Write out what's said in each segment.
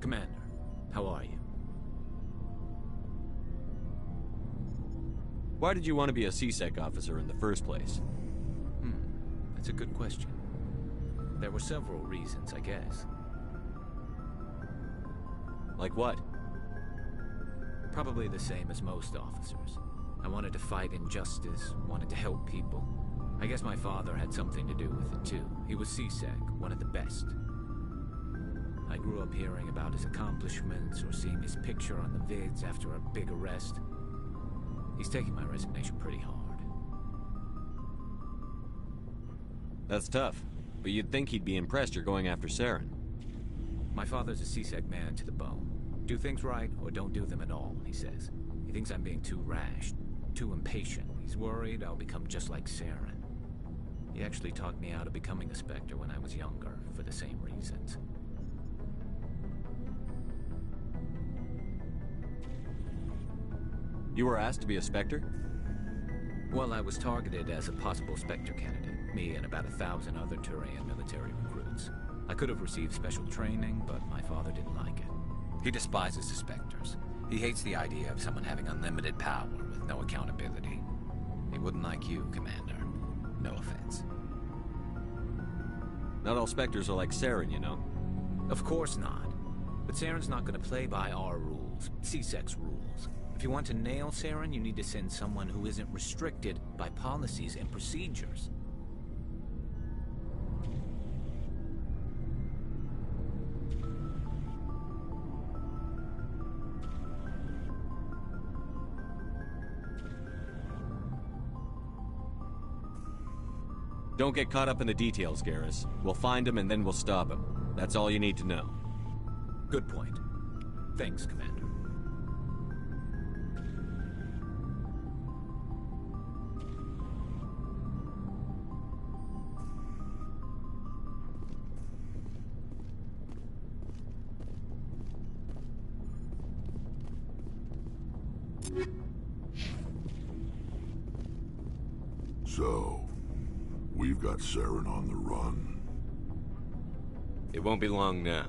Commander, how are you? Why did you want to be a CSEC officer in the first place? That's a good question. There were several reasons, I guess. Like what? Probably the same as most officers. I wanted to fight injustice, wanted to help people. I guess my father had something to do with it too. He was CSEC, one of the best. I grew up hearing about his accomplishments or seeing his picture on the vids after a big arrest. He's taking my resignation pretty hard. That's tough, but you'd think he'd be impressed you're going after Saren. My father's a CSEC man to the bone. Do things right or don't do them at all, he says. He thinks I'm being too rash, too impatient. He's worried I'll become just like Saren. He actually talked me out of becoming a Spectre when I was younger, for the same reasons. You were asked to be a Spectre? Well, I was targeted as a possible Spectre candidate, me and about 1,000 other Turian military recruits. I could have received special training, but my father didn't like it. He despises the Spectres. He hates the idea of someone having unlimited power with no accountability. He wouldn't like you, Commander. No offense. Not all Spectres are like Saren, you know. Of course not. But Saren's not going to play by our rules, CSEC's rules. If you want to nail Saren, you need to send someone who isn't restricted by policies and procedures. Don't get caught up in the details, Garrus. We'll find him and then we'll stop him. That's all you need to know. Good point. Thanks, Commander. So, we've got Saren on the run. It won't be long now.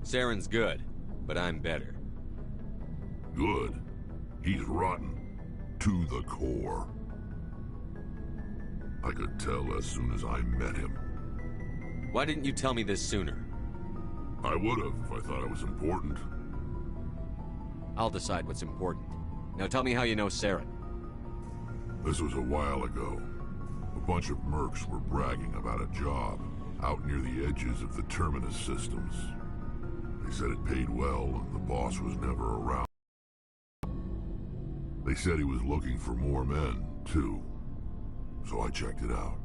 Saren's good, but I'm better. Good. He's rotten. To the core. I could tell as soon as I met him. Why didn't you tell me this sooner? I would've if I thought it was important. I'll decide what's important. Now tell me how you know Saren. This was a while ago. A bunch of mercs were bragging about a job out near the edges of the Terminus systems. They said it paid well and the boss was never around. They said he was looking for more men, too. So I checked it out.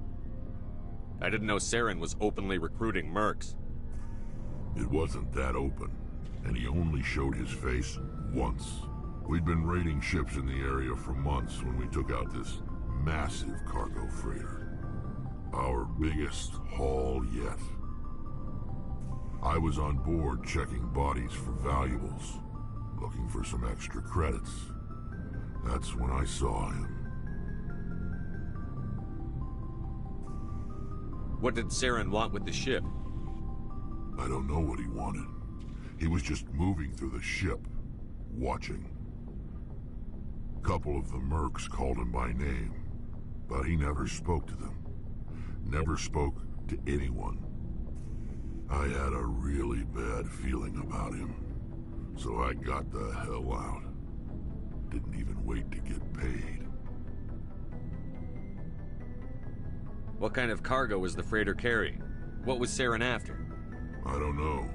I didn't know Saren was openly recruiting mercs. It wasn't that open, and he only showed his face once. We'd been raiding ships in the area for months when we took out this massive cargo freighter. Our biggest haul yet. I was on board checking bodies for valuables, looking for some extra credits. That's when I saw him. What did Saren want with the ship? I don't know what he wanted. He was just moving through the ship, watching. A couple of the mercs called him by name, but he never spoke to them. Never spoke to anyone. I had a really bad feeling about him, so I got the hell out. Didn't even wait to get paid. What kind of cargo was the freighter carrying? What was Saren after? I don't know.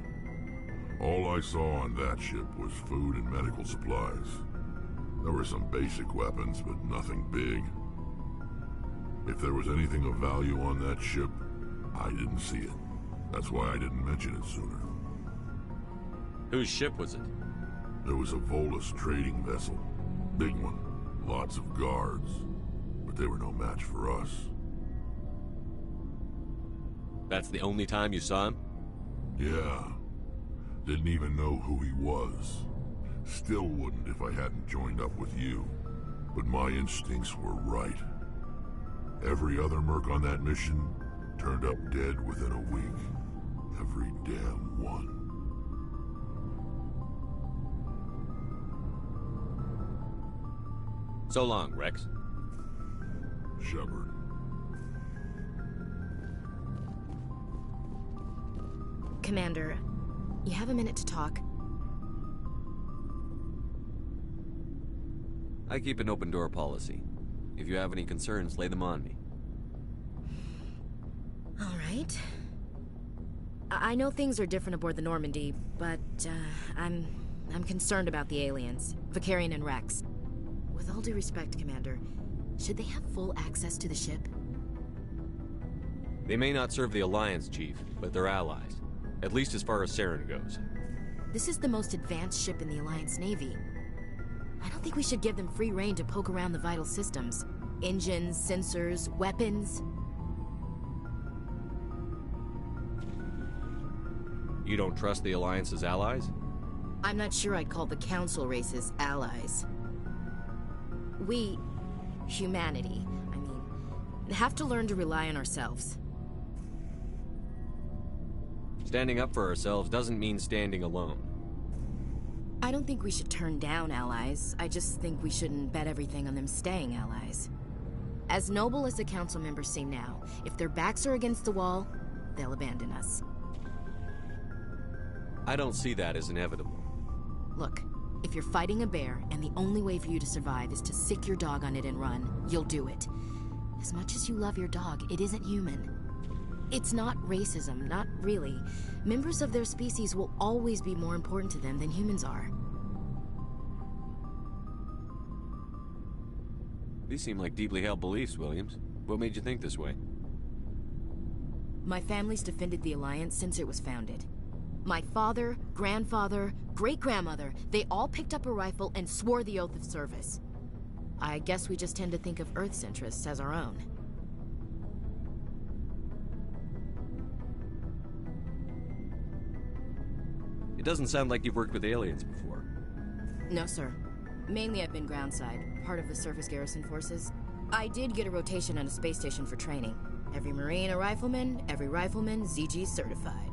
All I saw on that ship was food and medical supplies. There were some basic weapons, but nothing big. If there was anything of value on that ship, I didn't see it. That's why I didn't mention it sooner. Whose ship was it? There was a Volus trading vessel. Big one. Lots of guards. But they were no match for us. That's the only time you saw him? Yeah. Didn't even know who he was. Still wouldn't if I hadn't joined up with you. But my instincts were right. Every other merc on that mission turned up dead within a week. Every damn one. So long, Rex. Shepard. Commander, you have a minute to talk? I keep an open door policy. If you have any concerns, lay them on me. All right. I know things are different aboard the Normandy, but I'm concerned about the aliens, Vicarian and Rex. With all due respect, Commander, should they have full access to the ship? They may not serve the Alliance, Chief, but they're allies. At least as far as Saren goes. This is the most advanced ship in the Alliance Navy. I don't think we should give them free rein to poke around the vital systems. Engines, sensors, weapons. You don't trust the Alliance's allies? I'm not sure I'd call the Council races allies. We, humanity, have to learn to rely on ourselves. Standing up for ourselves doesn't mean standing alone. I don't think we should turn down allies. I just think we shouldn't bet everything on them staying allies. As noble as the Council members seem now, if their backs are against the wall, they'll abandon us. I don't see that as inevitable. Look, if you're fighting a bear and the only way for you to survive is to sick your dog on it and run, you'll do it. As much as you love your dog, it isn't human. It's not racism, not really. Members of their species will always be more important to them than humans are. These seem like deeply held beliefs, Williams. What made you think this way? My family's defended the Alliance since it was founded. My father, grandfather, great-grandmother, they all picked up a rifle and swore the oath of service. I guess we just tend to think of Earth's interests as our own. It doesn't sound like you've worked with aliens before. No, sir. Mainly I've been groundside, part of the surface garrison forces. I did get a rotation on a space station for training. Every Marine a rifleman, every rifleman ZG certified.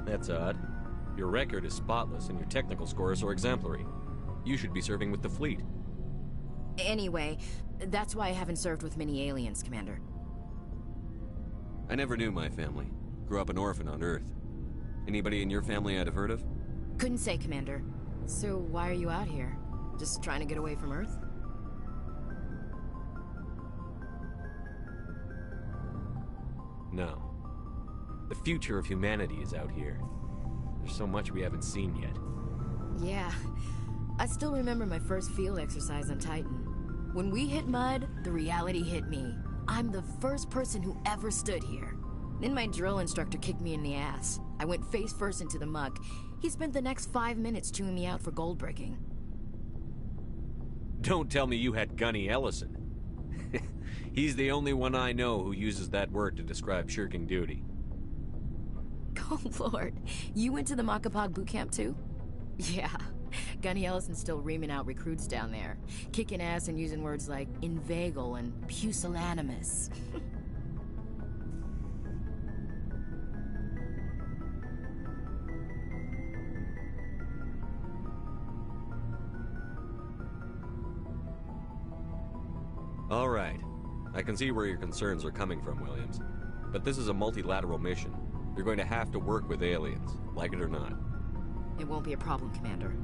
That's odd. Your record is spotless and your technical scores are exemplary. You should be serving with the fleet. Anyway, that's why I haven't served with many aliens, Commander. I never knew my family. Grew up an orphan on Earth. Anybody in your family I'd have heard of? Couldn't say, Commander. So why are you out here? Just trying to get away from Earth? No. The future of humanity is out here. There's so much we haven't seen yet. Yeah. I still remember my first field exercise on Titan. When we hit mud, the reality hit me. I'm the first person who ever stood here. Then my drill instructor kicked me in the ass. I went face first into the muck. He spent the next 5 minutes chewing me out for gold breaking. Don't tell me you had Gunny Ellison. He's the only one I know who uses that word to describe shirking duty. Oh, Lord. You went to the Makapog boot camp, too? Yeah. Gunny Ellison's still reaming out recruits down there. Kicking ass and using words like inveigle and pusillanimous. All right. I can see where your concerns are coming from, Williams. But this is a multilateral mission. You're going to have to work with aliens, like it or not. It won't be a problem, Commander.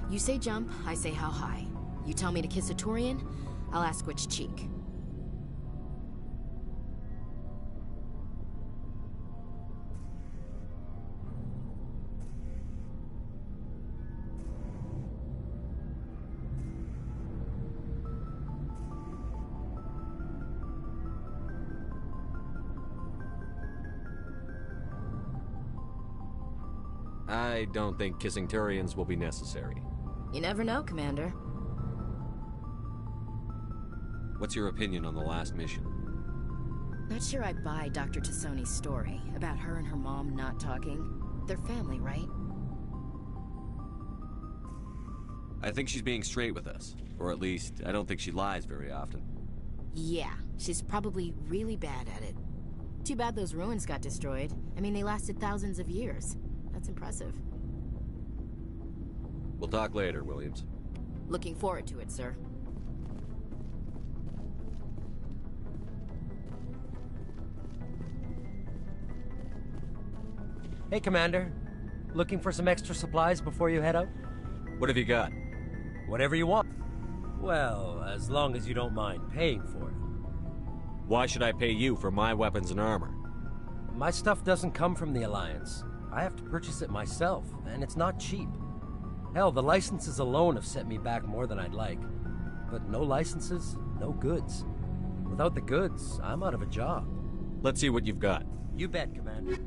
You say jump, I say how high. You tell me to kiss a Turian, I'll ask which cheek. I don't think kissing Turians will be necessary. You never know, Commander. What's your opinion on the last mission? Not sure I buy Dr. Tassoni's story about her and her mom not talking. They're family, right? I think she's being straight with us. Or at least, I don't think she lies very often. Yeah, she's probably really bad at it. Too bad those ruins got destroyed. I mean, they lasted thousands of years. That's impressive. We'll talk later, Williams. Looking forward to it, sir. Hey, Commander. Looking for some extra supplies before you head out? What have you got? Whatever you want. Well, as long as you don't mind paying for it. Why should I pay you for my weapons and armor? My stuff doesn't come from the Alliance. I have to purchase it myself, and it's not cheap. Hell, the licenses alone have set me back more than I'd like. But no licenses, no goods. Without the goods, I'm out of a job. Let's see what you've got. You bet, Commander.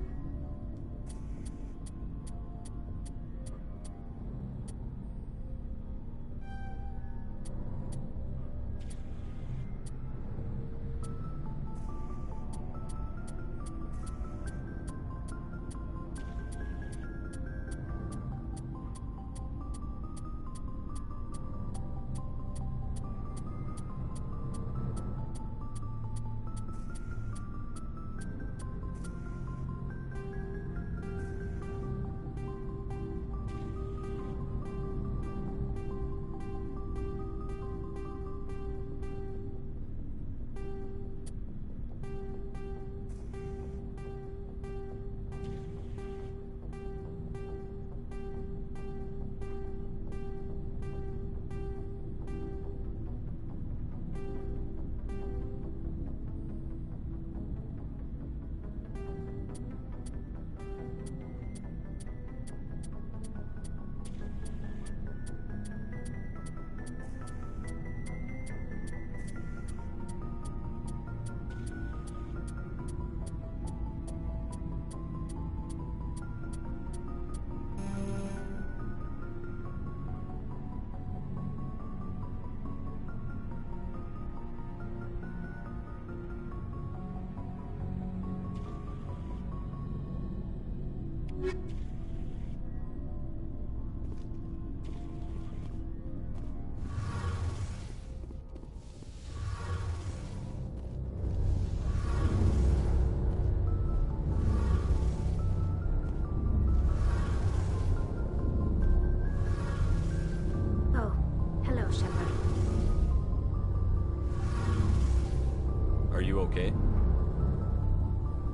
okay?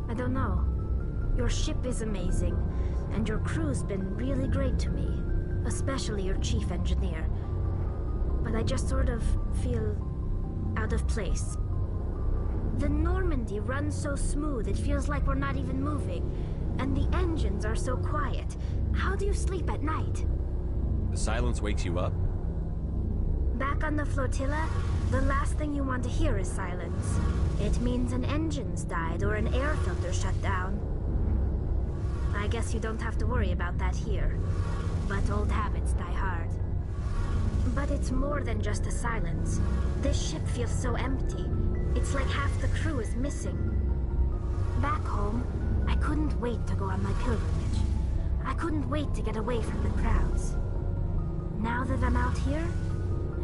I don't know. Your ship is amazing, and your crew's been really great to me, especially your chief engineer. But I just sort of feel out of place. The Normandy runs so smooth it feels like we're not even moving, and the engines are so quiet. How do you sleep at night? The silence wakes you up? Back on the flotilla, the last thing you want to hear is silence. It means an engine's died or an air filter shut down. I guess you don't have to worry about that here. But old habits die hard. But it's more than just a silence. This ship feels so empty. It's like half the crew is missing. Back home, I couldn't wait to go on my pilgrimage. I couldn't wait to get away from the crowds. Now that I'm out here,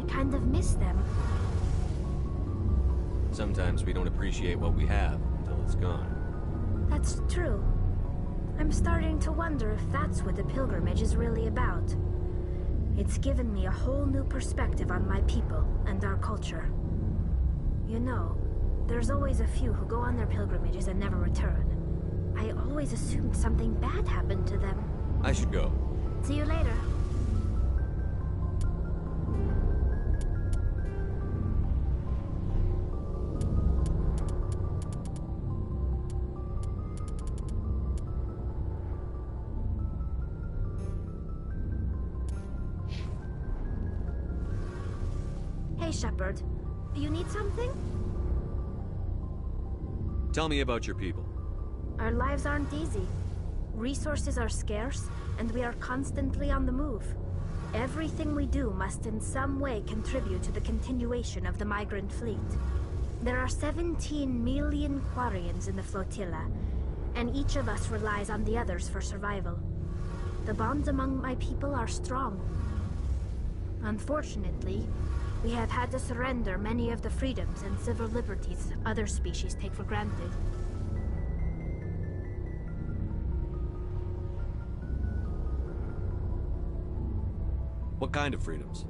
I kind of miss them. Sometimes we don't appreciate what we have until it's gone. That's true. I'm starting to wonder if that's what the pilgrimage is really about. It's given me a whole new perspective on my people and our culture. You know, there's always a few who go on their pilgrimages and never return. I always assumed something bad happened to them. I should go. See you later. Hey, Shepard. You need something? Tell me about your people. Our lives aren't easy. Resources are scarce, and we are constantly on the move. Everything we do must in some way contribute to the continuation of the migrant fleet. There are 17 million Quarians in the flotilla, and each of us relies on the others for survival. The bonds among my people are strong. Unfortunately, we have had to surrender many of the freedoms and civil liberties other species take for granted. What kind of freedoms?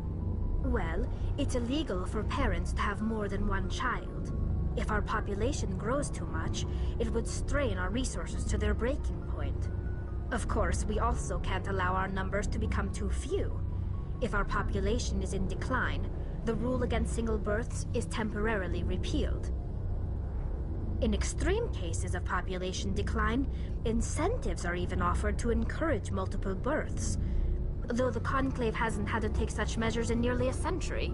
Well, it's illegal for parents to have more than one child. If our population grows too much, it would strain our resources to their breaking point. Of course, we also can't allow our numbers to become too few. If our population is in decline, the rule against single births is temporarily repealed. In extreme cases of population decline, incentives are even offered to encourage multiple births, though the Conclave hasn't had to take such measures in nearly a century.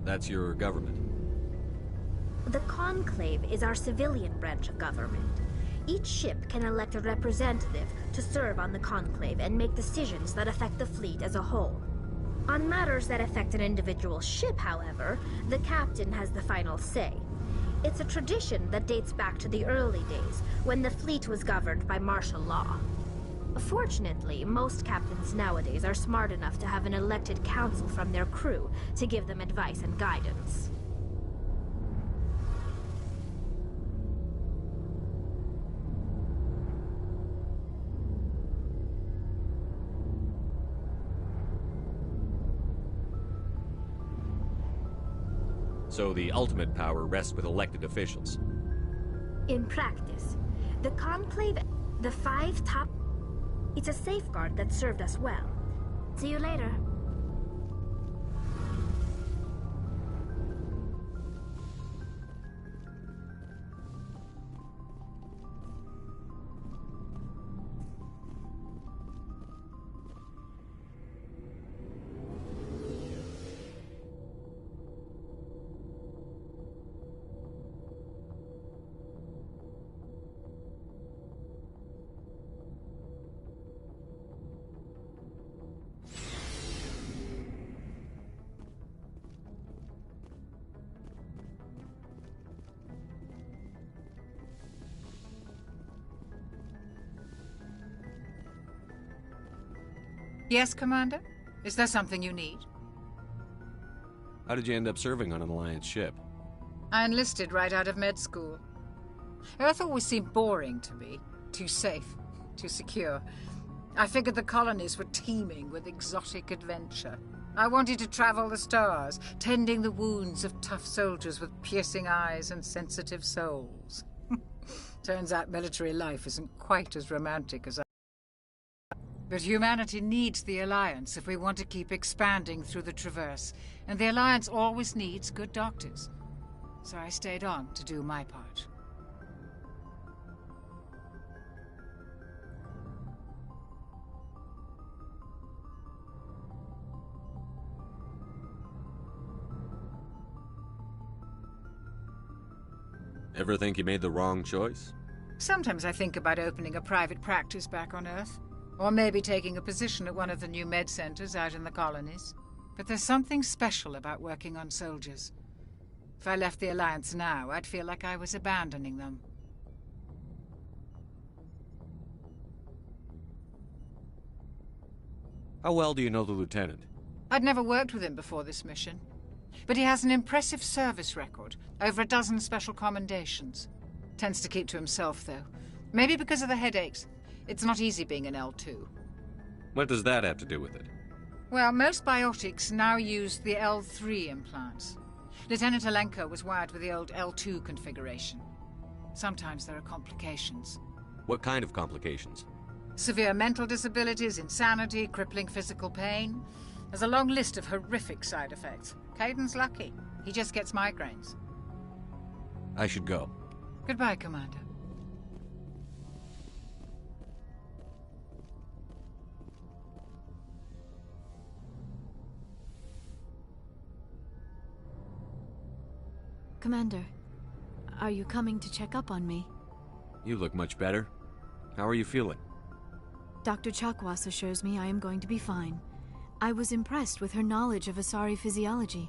That's your government. The Conclave is our civilian branch of government. Each ship can elect a representative to serve on the Conclave and make decisions that affect the fleet as a whole. On matters that affect an individual ship, however, the captain has the final say. It's a tradition that dates back to the early days, when the fleet was governed by martial law. Fortunately, most captains nowadays are smart enough to have an elected council from their crew to give them advice and guidance. So the ultimate power rests with elected officials. In practice, the Conclave, the 5 top... It's a safeguard that served us well. See you later. Yes, Commander? Is there something you need? How did you end up serving on an Alliance ship? I enlisted right out of med school. Earth always seemed boring to me. Too safe, too secure. I figured the colonies were teeming with exotic adventure. I wanted to travel the stars, tending the wounds of tough soldiers with piercing eyes and sensitive souls. Turns out military life isn't quite as romantic as I... But humanity needs the Alliance if we want to keep expanding through the Traverse, and the Alliance always needs good doctors. So I stayed on to do my part. Ever think you made the wrong choice? Sometimes I think about opening a private practice back on Earth. Or maybe taking a position at one of the new med centers out in the colonies. But there's something special about working on soldiers. If I left the Alliance now, I'd feel like I was abandoning them. How well do you know the Lieutenant? I'd never worked with him before this mission. But he has an impressive service record, over a dozen special commendations. Tends to keep to himself, though. Maybe because of the headaches. It's not easy being an L2. What does that have to do with it? Well, most biotics now use the L3 implants. Lieutenant Alenko was wired with the old L2 configuration. Sometimes there are complications. What kind of complications? Severe mental disabilities, insanity, crippling physical pain. There's a long list of horrific side effects. Caden's lucky. He just gets migraines. I should go. Goodbye, Commander. Commander, are you coming to check up on me? You look much better. How are you feeling? Dr. Chakwas assures me I am going to be fine. I was impressed with her knowledge of Asari physiology.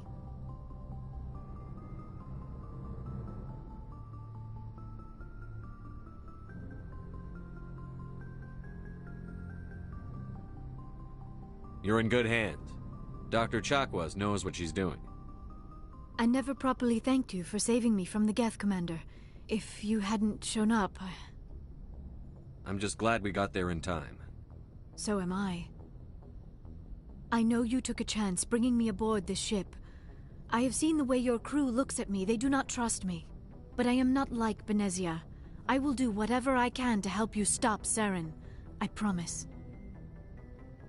You're in good hands. Dr. Chakwas knows what she's doing. I never properly thanked you for saving me from the Geth, Commander. If you hadn't shown up... I'm just glad we got there in time. So am I. I know you took a chance bringing me aboard this ship. I have seen the way your crew looks at me. They do not trust me. But I am not like Benezia. I will do whatever I can to help you stop Saren. I promise.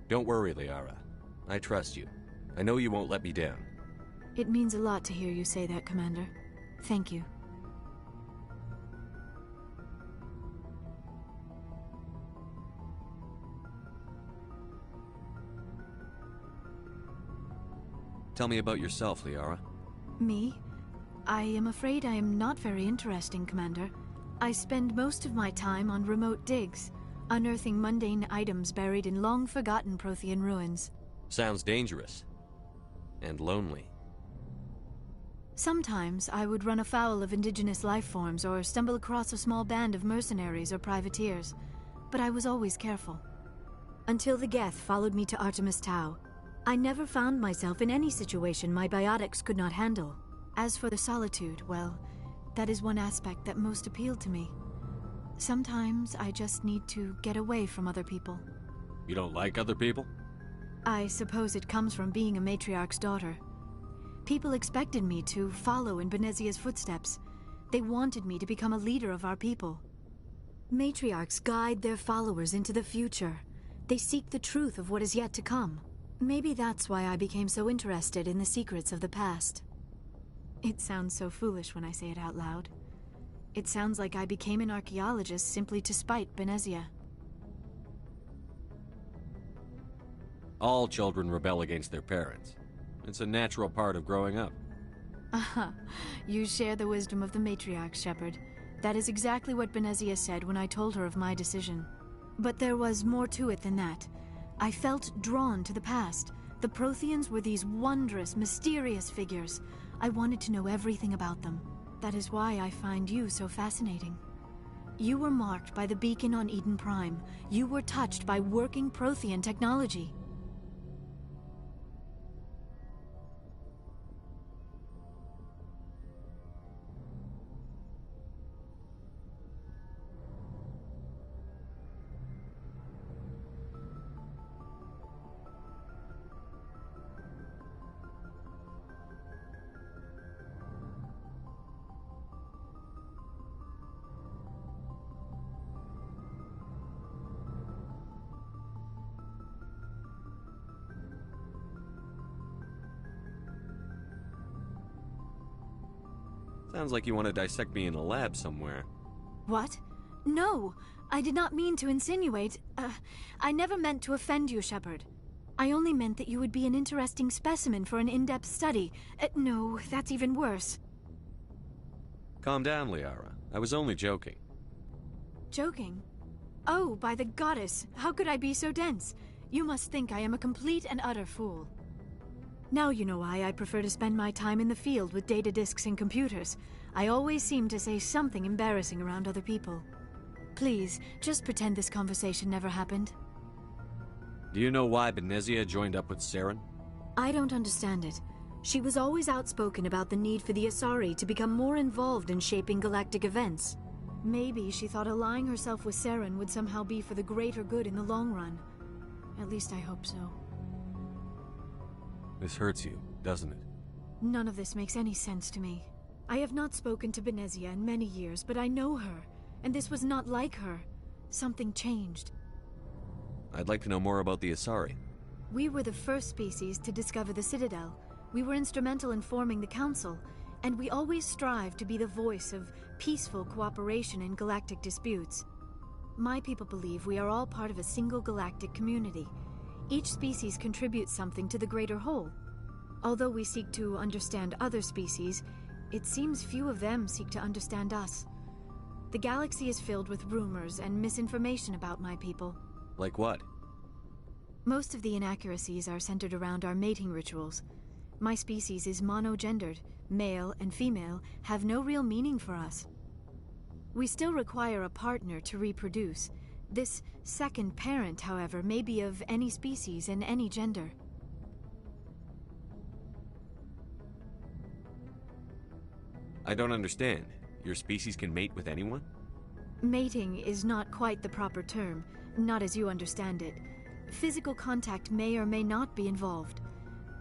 Don't worry, Liara. I trust you. I know you won't let me down. It means a lot to hear you say that, Commander. Thank you. Tell me about yourself, Liara. Me? I am afraid I am not very interesting, Commander. I spend most of my time on remote digs, unearthing mundane items buried in long-forgotten Prothean ruins. Sounds dangerous. And lonely. Sometimes I would run afoul of indigenous life forms or stumble across a small band of mercenaries or privateers, but I was always careful. Until the Geth followed me to Artemis Tau, I never found myself in any situation my biotics could not handle. As for the solitude, well, that is one aspect that most appealed to me. Sometimes I just need to get away from other people. You don't like other people? I suppose it comes from being a matriarch's daughter. People expected me to follow in Benezia's footsteps. They wanted me to become a leader of our people. Matriarchs guide their followers into the future. They seek the truth of what is yet to come. Maybe that's why I became so interested in the secrets of the past. It sounds so foolish when I say it out loud. It sounds like I became an archaeologist simply to spite Benezia. All children rebel against their parents. It's a natural part of growing up. Aha, you share the wisdom of the matriarch, Shepard. That is exactly what Benezia said when I told her of my decision. But there was more to it than that. I felt drawn to the past. The Protheans were these wondrous, mysterious figures. I wanted to know everything about them. That is why I find you so fascinating. You were marked by the beacon on Eden Prime. You were touched by working Prothean technology. Sounds like you want to dissect me in a lab somewhere. What? No, I did not mean to insinuate. I never meant to offend you, Shepard. I only meant that you would be an interesting specimen for an in-depth study. No, that's even worse. Calm down, Liara. I was only joking. Joking? Oh, by the goddess, how could I be so dense? You must think I am a complete and utter fool. Now you know why I prefer to spend my time in the field with data disks and computers. I always seem to say something embarrassing around other people. Please, just pretend this conversation never happened. Do you know why Benezia joined up with Saren? I don't understand it. She was always outspoken about the need for the Asari to become more involved in shaping galactic events. Maybe she thought allying herself with Saren would somehow be for the greater good in the long run. At least I hope so. This hurts you, doesn't it? None of this makes any sense to me. I have not spoken to Benezia in many years, but I know her, and this was not like her. Something changed. I'd like to know more about the Asari. We were the first species to discover the Citadel. We were instrumental in forming the Council, and we always strive to be the voice of peaceful cooperation in galactic disputes. My people believe we are all part of a single galactic community. Each species contributes something to the greater whole. Although we seek to understand other species, it seems few of them seek to understand us. The galaxy is filled with rumors and misinformation about my people. Like what? Most of the inaccuracies are centered around our mating rituals. My species is monogendered. Male and female have no real meaning for us. We still require a partner to reproduce. This second parent, however, may be of any species and any gender. I don't understand. Your species can mate with anyone? Mating is not quite the proper term, not as you understand it. Physical contact may or may not be involved,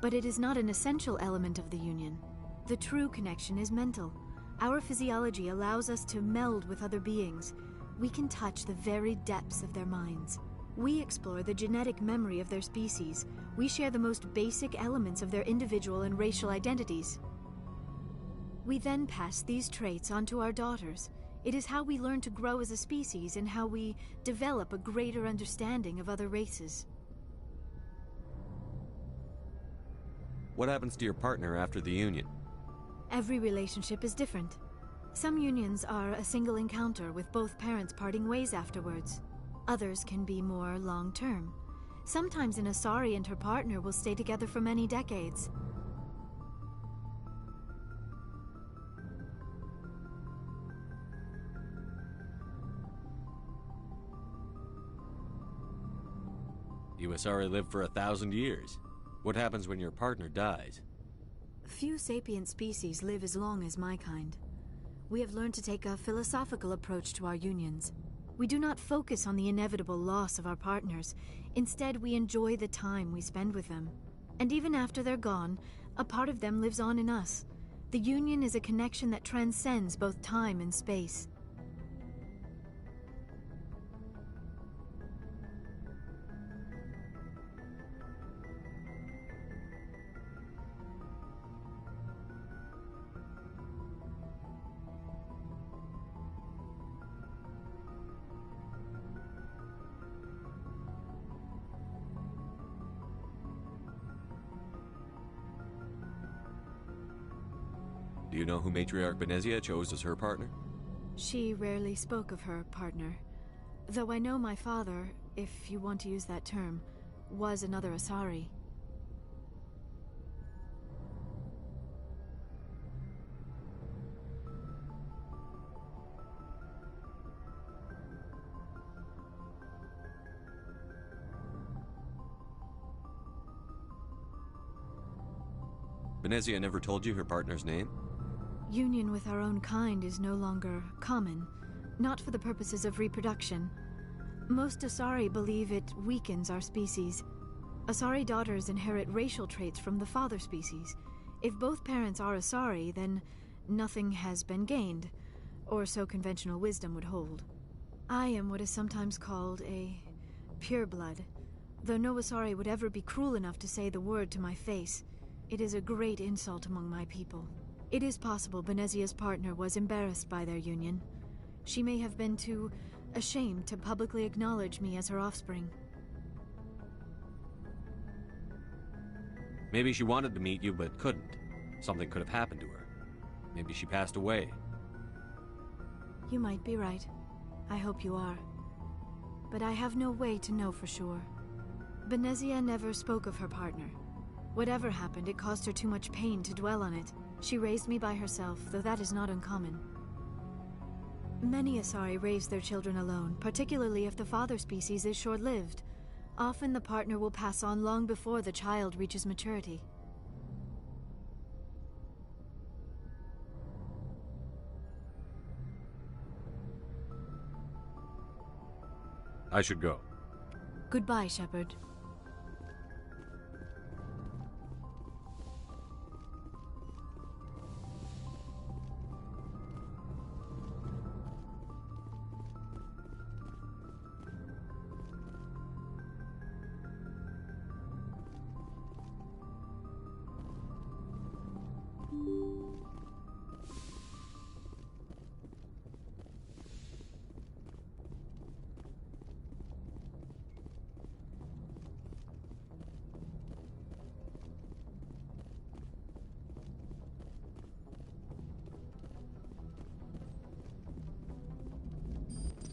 but it is not an essential element of the union. The true connection is mental. Our physiology allows us to meld with other beings. We can touch the very depths of their minds. We explore the genetic memory of their species. We share the most basic elements of their individual and racial identities. We then pass these traits on to our daughters. It is how we learn to grow as a species and how we develop a greater understanding of other races. What happens to your partner after the union? Every relationship is different. Some unions are a single encounter with both parents parting ways afterwards. Others can be more long-term. Sometimes an Asari and her partner will stay together for many decades. You Asari live for 1,000 years. What happens when your partner dies? Few sapient species live as long as my kind. We have learned to take a philosophical approach to our unions. We do not focus on the inevitable loss of our partners. Instead, we enjoy the time we spend with them. And even after they're gone, a part of them lives on in us. The union is a connection that transcends both time and space. Do you know who Matriarch Benezia chose as her partner? She rarely spoke of her partner. Though I know my father, if you want to use that term, was another Asari. Benezia never told you her partner's name? Union with our own kind is no longer common, not for the purposes of reproduction. Most Asari believe it weakens our species. Asari daughters inherit racial traits from the father species. If both parents are Asari, then nothing has been gained, or so conventional wisdom would hold. I am what is sometimes called a pureblood, though no Asari would ever be cruel enough to say the word to my face. It is a great insult among my people. It is possible Benezia's partner was embarrassed by their union. She may have been too ashamed to publicly acknowledge me as her offspring. Maybe she wanted to meet you but couldn't. Something could have happened to her. Maybe she passed away. You might be right. I hope you are. But I have no way to know for sure. Benezia never spoke of her partner. Whatever happened, it caused her too much pain to dwell on it. She raised me by herself, though that is not uncommon. Many Asari raise their children alone, particularly if the father species is short-lived. Often the partner will pass on long before the child reaches maturity. I should go. Goodbye, Shepard.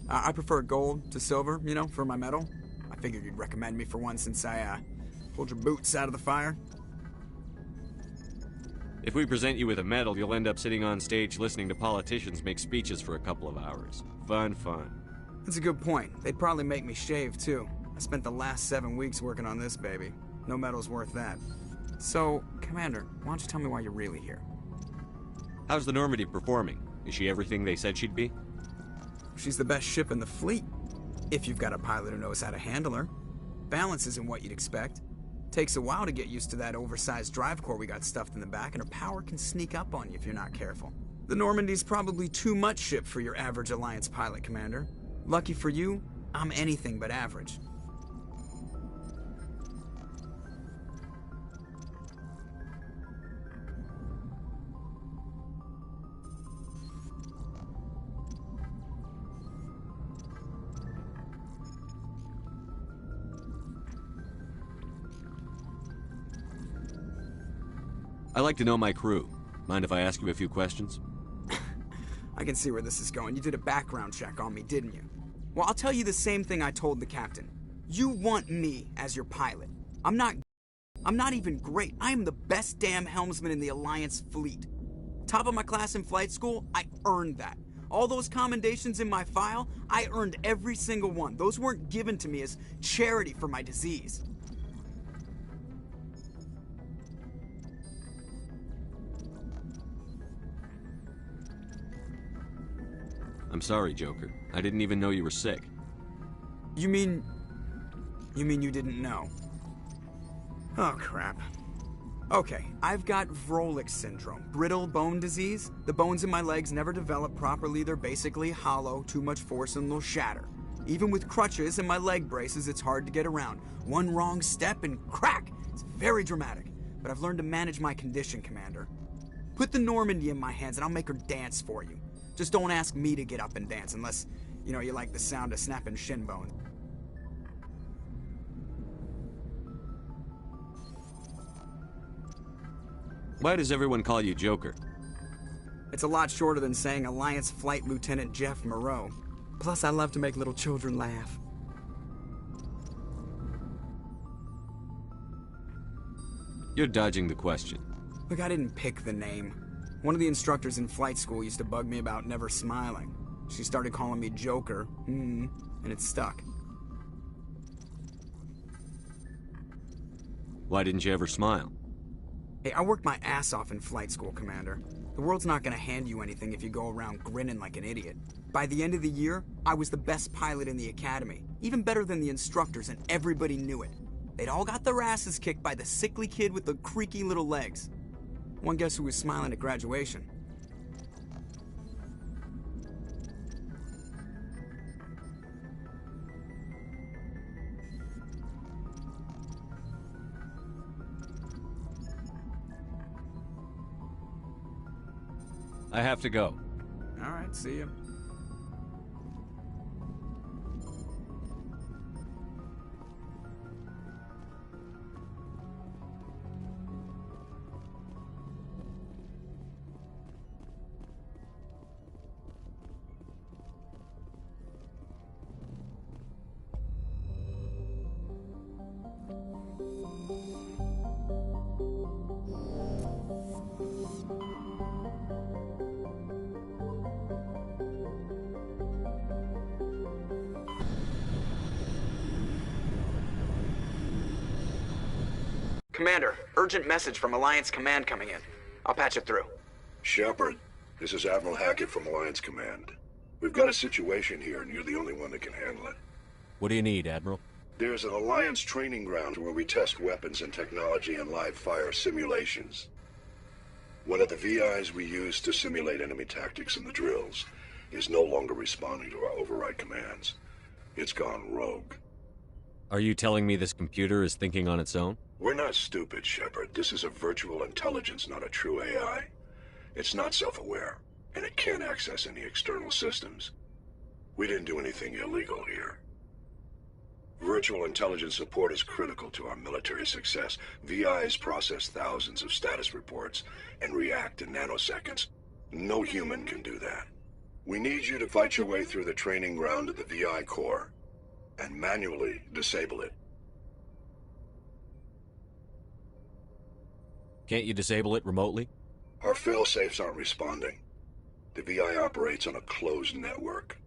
I prefer gold to silver, you know, for my medal. I figured you'd recommend me for one since I, pulled your boots out of the fire. If we present you with a medal, you'll end up sitting on stage listening to politicians make speeches for a couple of hours. Fun. That's a good point. They'd probably make me shave, too. I spent the last 7 weeks working on this baby. No medal's worth that. So, Commander, why don't you tell me why you're really here? How's the Normandy performing? Is she everything they said she'd be? She's the best ship in the fleet, if you've got a pilot who knows how to handle her. Balance isn't what you'd expect. Takes a while to get used to that oversized drive core we got stuffed in the back, and her power can sneak up on you if you're not careful. The Normandy's probably too much ship for your average Alliance pilot, Commander. Lucky for you, I'm anything but average. I like to know my crew. Mind if I ask you a few questions? I can see where this is going. You did a background check on me, didn't you? Well, I'll tell you the same thing I told the captain. You want me as your pilot. I'm not even great. I am the best damn helmsman in the Alliance fleet. Top of my class in flight school, I earned that. All those commendations in my file, I earned every single one. Those weren't given to me as charity for my disease. I'm sorry, Joker. I didn't even know you were sick. You mean you didn't know? Oh, crap. Okay, I've got Vrolik syndrome, brittle bone disease. The bones in my legs never develop properly. They're basically hollow, too much force and they'll shatter. Even with crutches and my leg braces, it's hard to get around. One wrong step and crack! It's very dramatic. But I've learned to manage my condition, Commander. Put the Normandy in my hands and I'll make her dance for you. Just don't ask me to get up and dance unless, you know, you like the sound of snapping shin bones. Why does everyone call you Joker? It's a lot shorter than saying Alliance Flight Lieutenant Jeff Moreau. Plus, I love to make little children laugh. You're dodging the question. Look, I didn't pick the name. One of the instructors in flight school used to bug me about never smiling. She started calling me Joker, and it stuck. Why didn't you ever smile? Hey, I worked my ass off in flight school, Commander. The world's not gonna hand you anything if you go around grinning like an idiot. By the end of the year, I was the best pilot in the academy, even better than the instructors, and everybody knew it. They'd all got their asses kicked by the sickly kid with the creaky little legs. One guess who was smiling at graduation? I have to go. All right, see you. Commander, urgent message from Alliance Command coming in. I'll patch it through. Shepard, this is Admiral Hackett from Alliance Command. We've got a situation here, and you're the only one that can handle it. What do you need, Admiral? There's an Alliance training ground where we test weapons and technology in live fire simulations. One of the VIs we use to simulate enemy tactics in the drills is no longer responding to our override commands. It's gone rogue. Are you telling me this computer is thinking on its own? We're not stupid, Shepard. This is a virtual intelligence, not a true AI. It's not self-aware, and it can't access any external systems. We didn't do anything illegal here. Virtual intelligence support is critical to our military success. VIs process thousands of status reports and react in nanoseconds. No human can do that. We need you to fight your way through the training ground of the VI core and manually disable it. Can't you disable it remotely? Our fail-safes aren't responding. The VI operates on a closed network.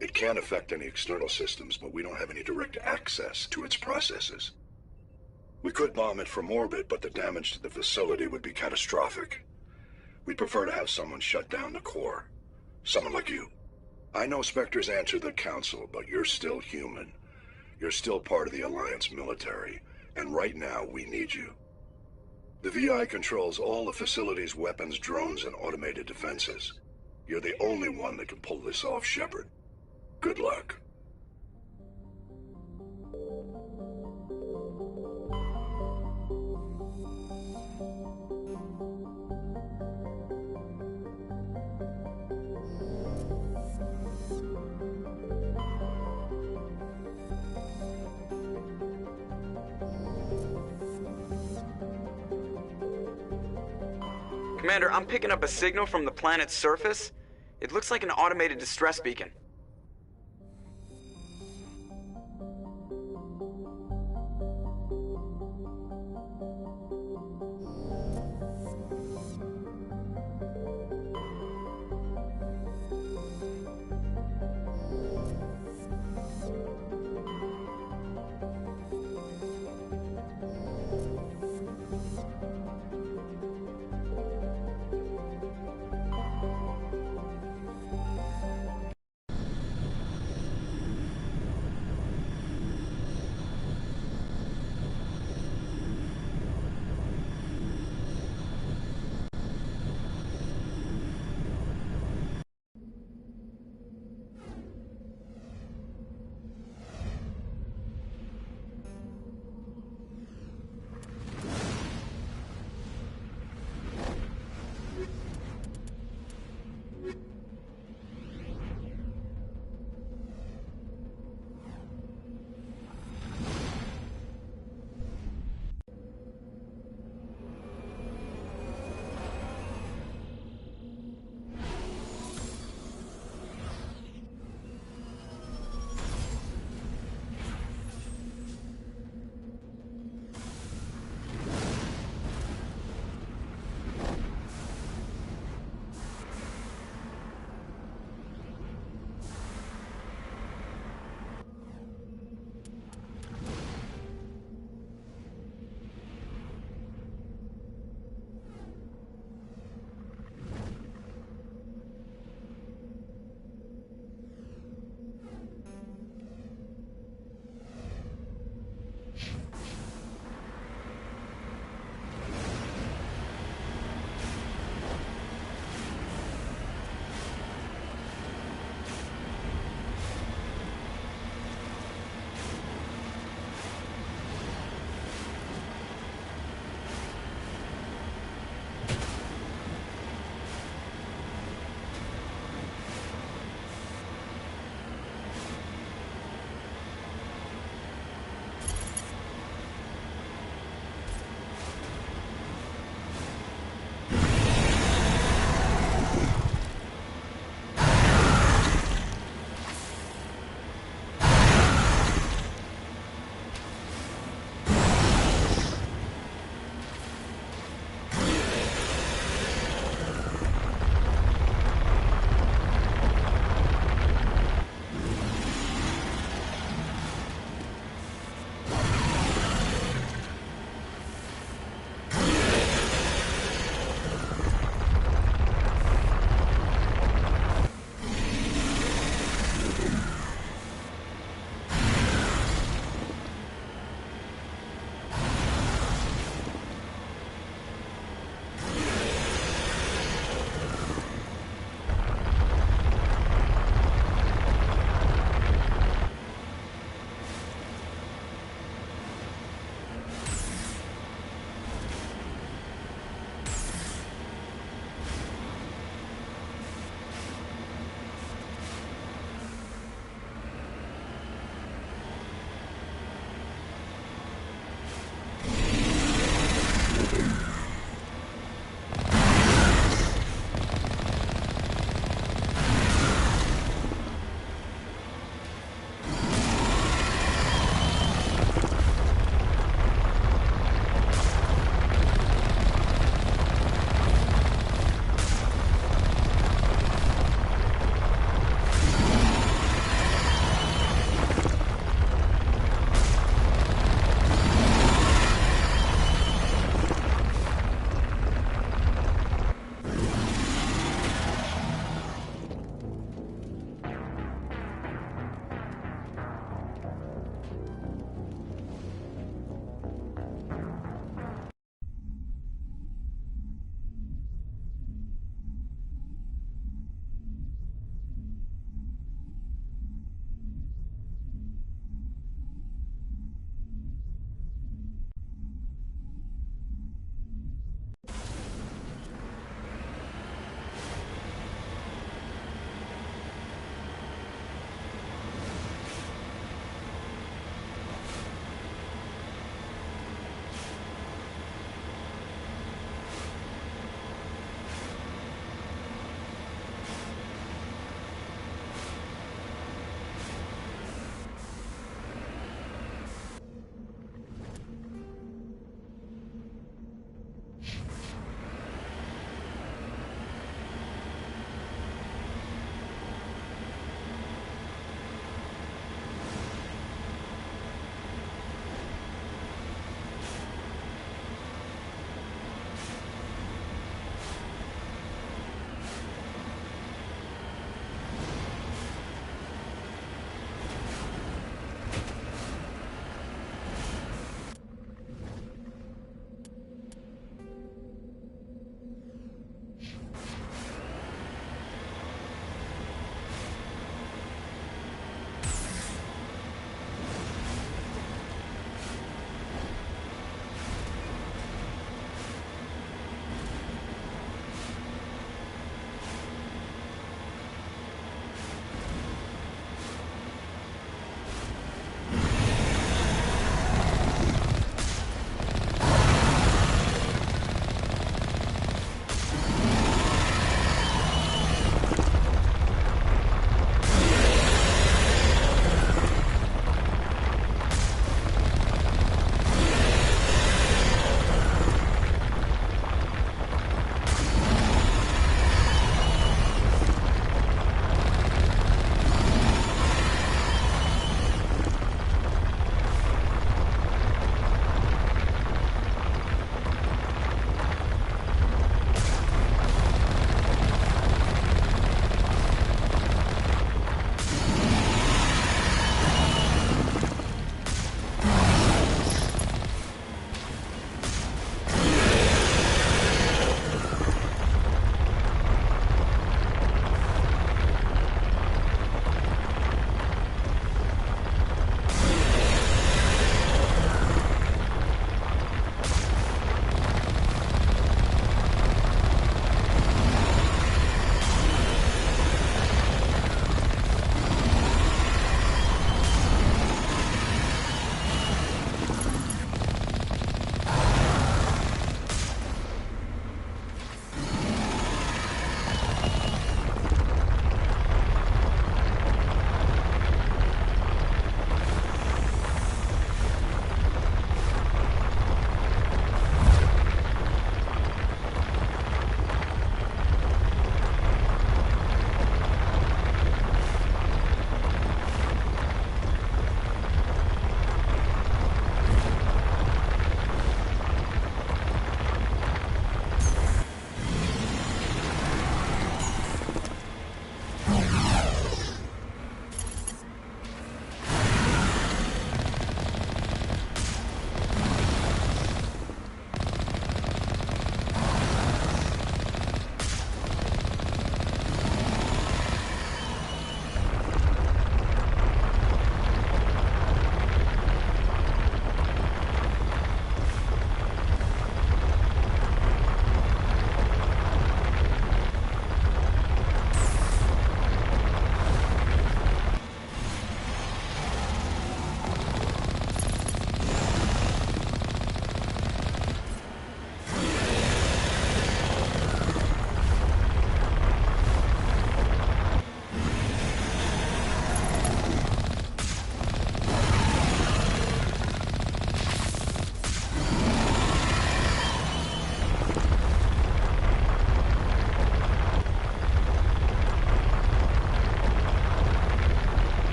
It can't affect any external systems, but we don't have any direct access to its processes. We could bomb it from orbit, but the damage to the facility would be catastrophic. We'd prefer to have someone shut down the core. Someone like you. I know Spectres answer the Council, but you're still human. You're still part of the Alliance military, and right now we need you. The VI controls all the facility's weapons, drones, and automated defenses. You're the only one that can pull this off, Shepard. Good luck. Commander, I'm picking up a signal from the planet's surface. It looks like an automated distress beacon.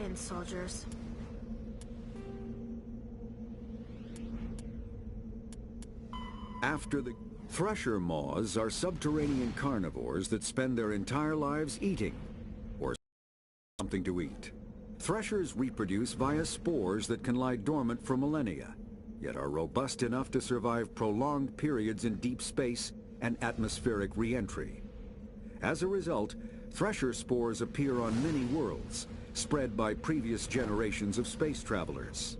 Alliance soldiers. After the thresher moths are subterranean carnivores that spend their entire lives eating, or something to eat. Threshers reproduce via spores that can lie dormant for millennia, yet are robust enough to survive prolonged periods in deep space and atmospheric re-entry. As a result, thresher spores appear on many worlds, spread by previous generations of space travelers.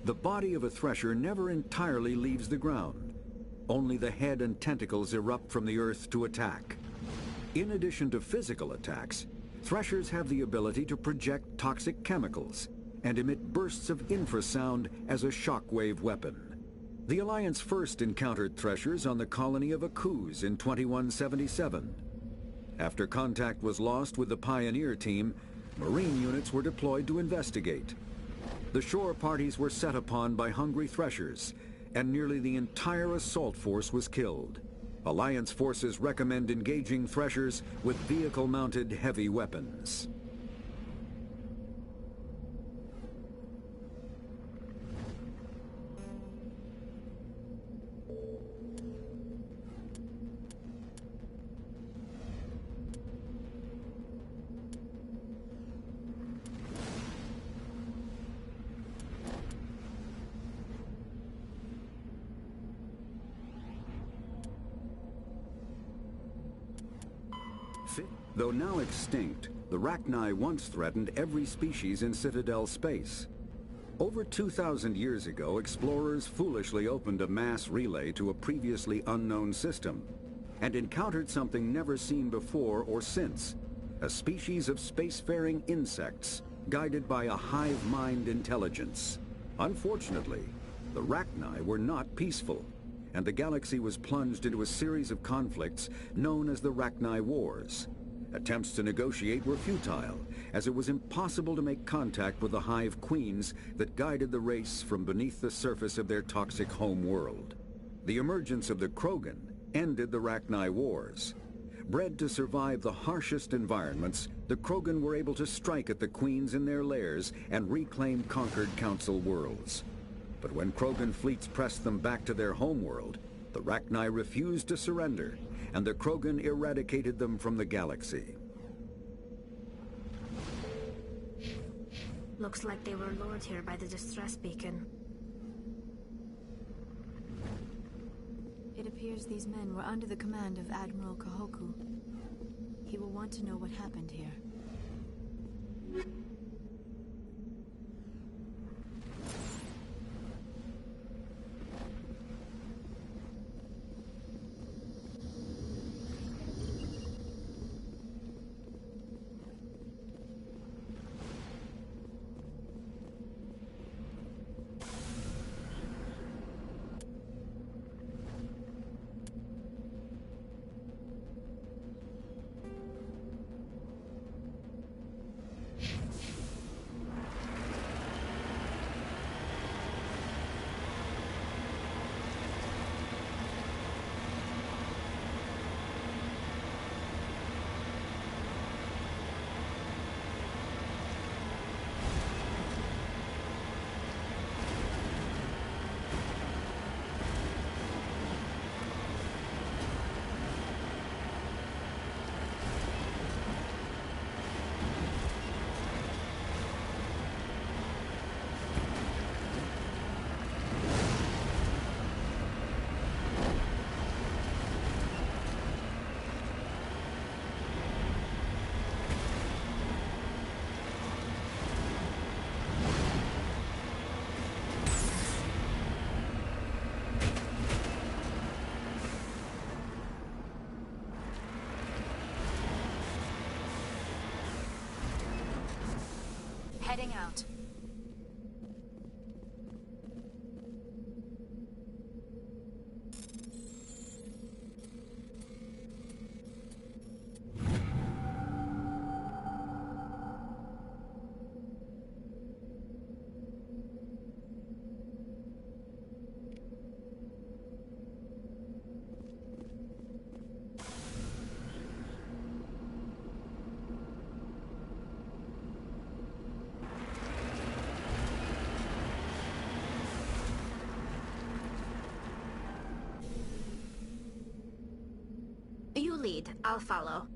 The body of a thresher never entirely leaves the ground. Only the head and tentacles erupt from the Earth to attack. In addition to physical attacks, threshers have the ability to project toxic chemicals and emit bursts of infrasound as a shockwave weapon. The Alliance first encountered threshers on the colony of Akuz in 2177. After contact was lost with the Pioneer team, Marine units were deployed to investigate. The shore parties were set upon by hungry threshers, and nearly the entire assault force was killed. Alliance forces recommend engaging threshers with vehicle-mounted heavy weapons. Though now extinct, the Rachni once threatened every species in Citadel space. Over 2,000 years ago, explorers foolishly opened a mass relay to a previously unknown system and encountered something never seen before or since, a species of spacefaring insects guided by a hive-mind intelligence. Unfortunately, the Rachni were not peaceful, and the galaxy was plunged into a series of conflicts known as the Rachni Wars. Attempts to negotiate were futile, as it was impossible to make contact with the Hive Queens that guided the race from beneath the surface of their toxic home world. The emergence of the Krogan ended the Rachni Wars. Bred to survive the harshest environments, the Krogan were able to strike at the Queens in their lairs and reclaim conquered Council worlds. But when Krogan fleets pressed them back to their homeworld, the Rachni refused to surrender, and the Krogan eradicated them from the galaxy. Looks like they were lured here by the distress beacon. It appears these men were under the command of Admiral Kahoku. He will want to know what happened here. Heading out. lead. I'll follow.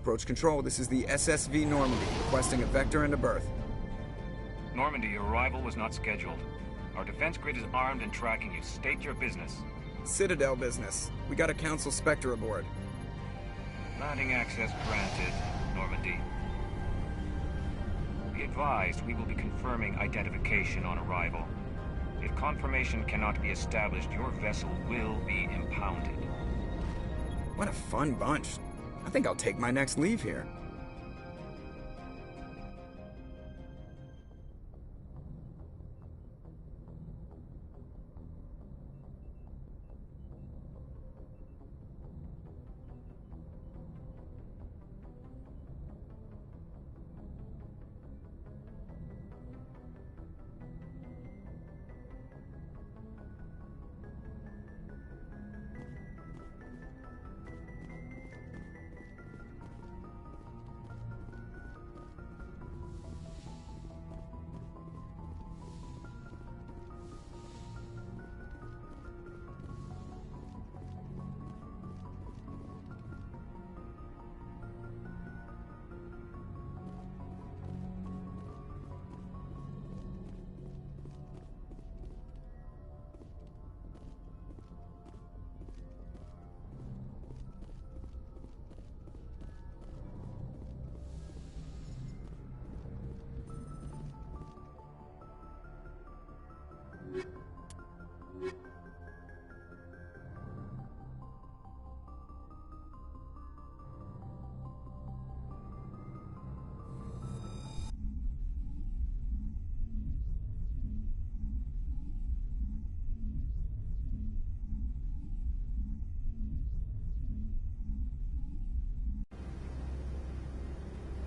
Approach control, this is the SSV Normandy, requesting a vector and a berth. Normandy, your arrival was not scheduled. Our defense grid is armed and tracking you. State your business. Citadel business. We got a Council Spectre aboard. Landing access granted, Normandy. Be advised, we will be confirming identification on arrival. If confirmation cannot be established, your vessel will be impounded. What a fun bunch. I think I'll take my next leave here.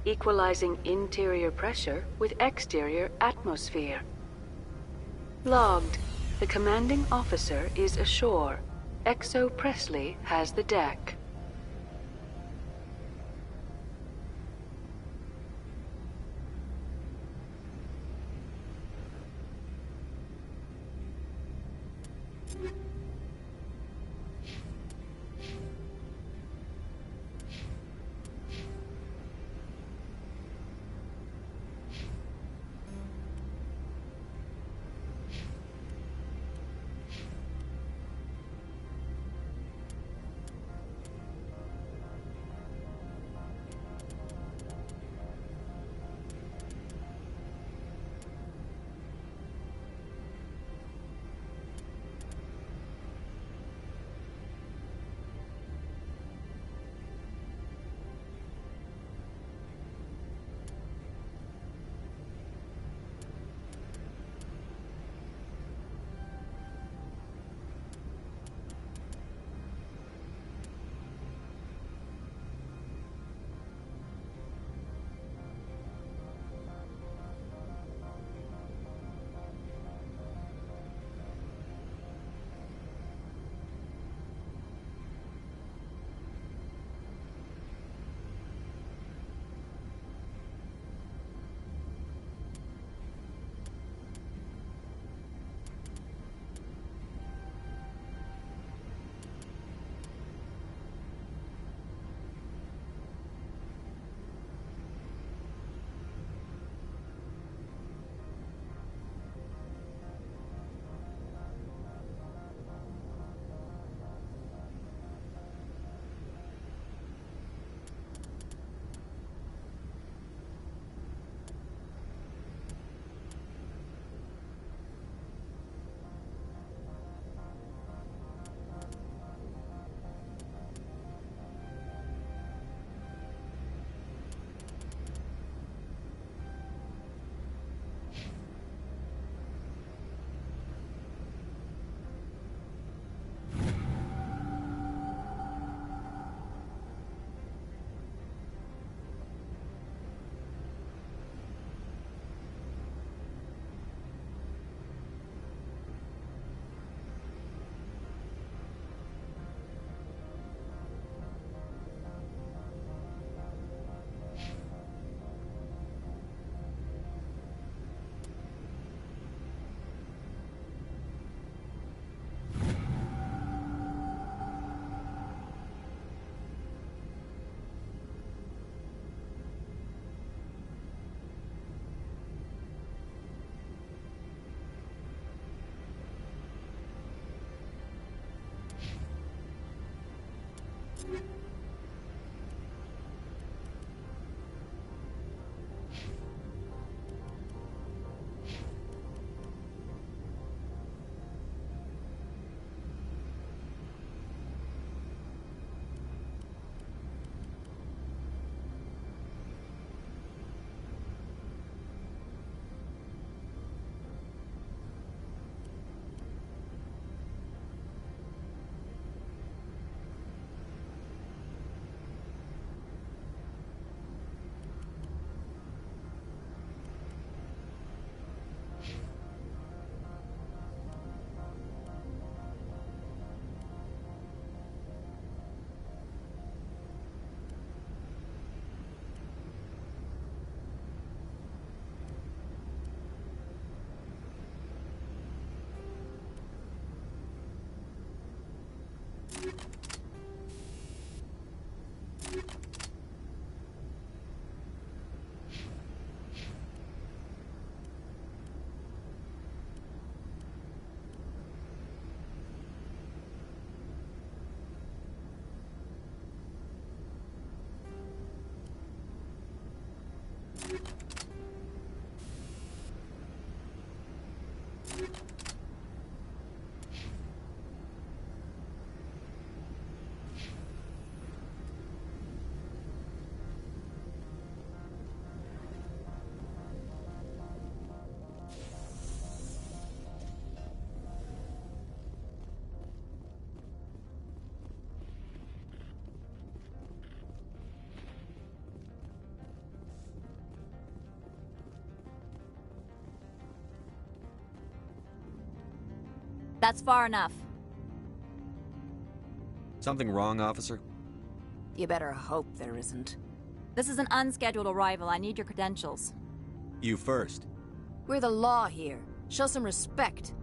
equalizing interior pressure with exterior atmosphere. Logged. The commanding officer is ashore. Exo Presley has the deck. That's far enough. Something wrong, officer? You better hope there isn't. This is an unscheduled arrival. I need your credentials. You first. We're the law here. Show some respect.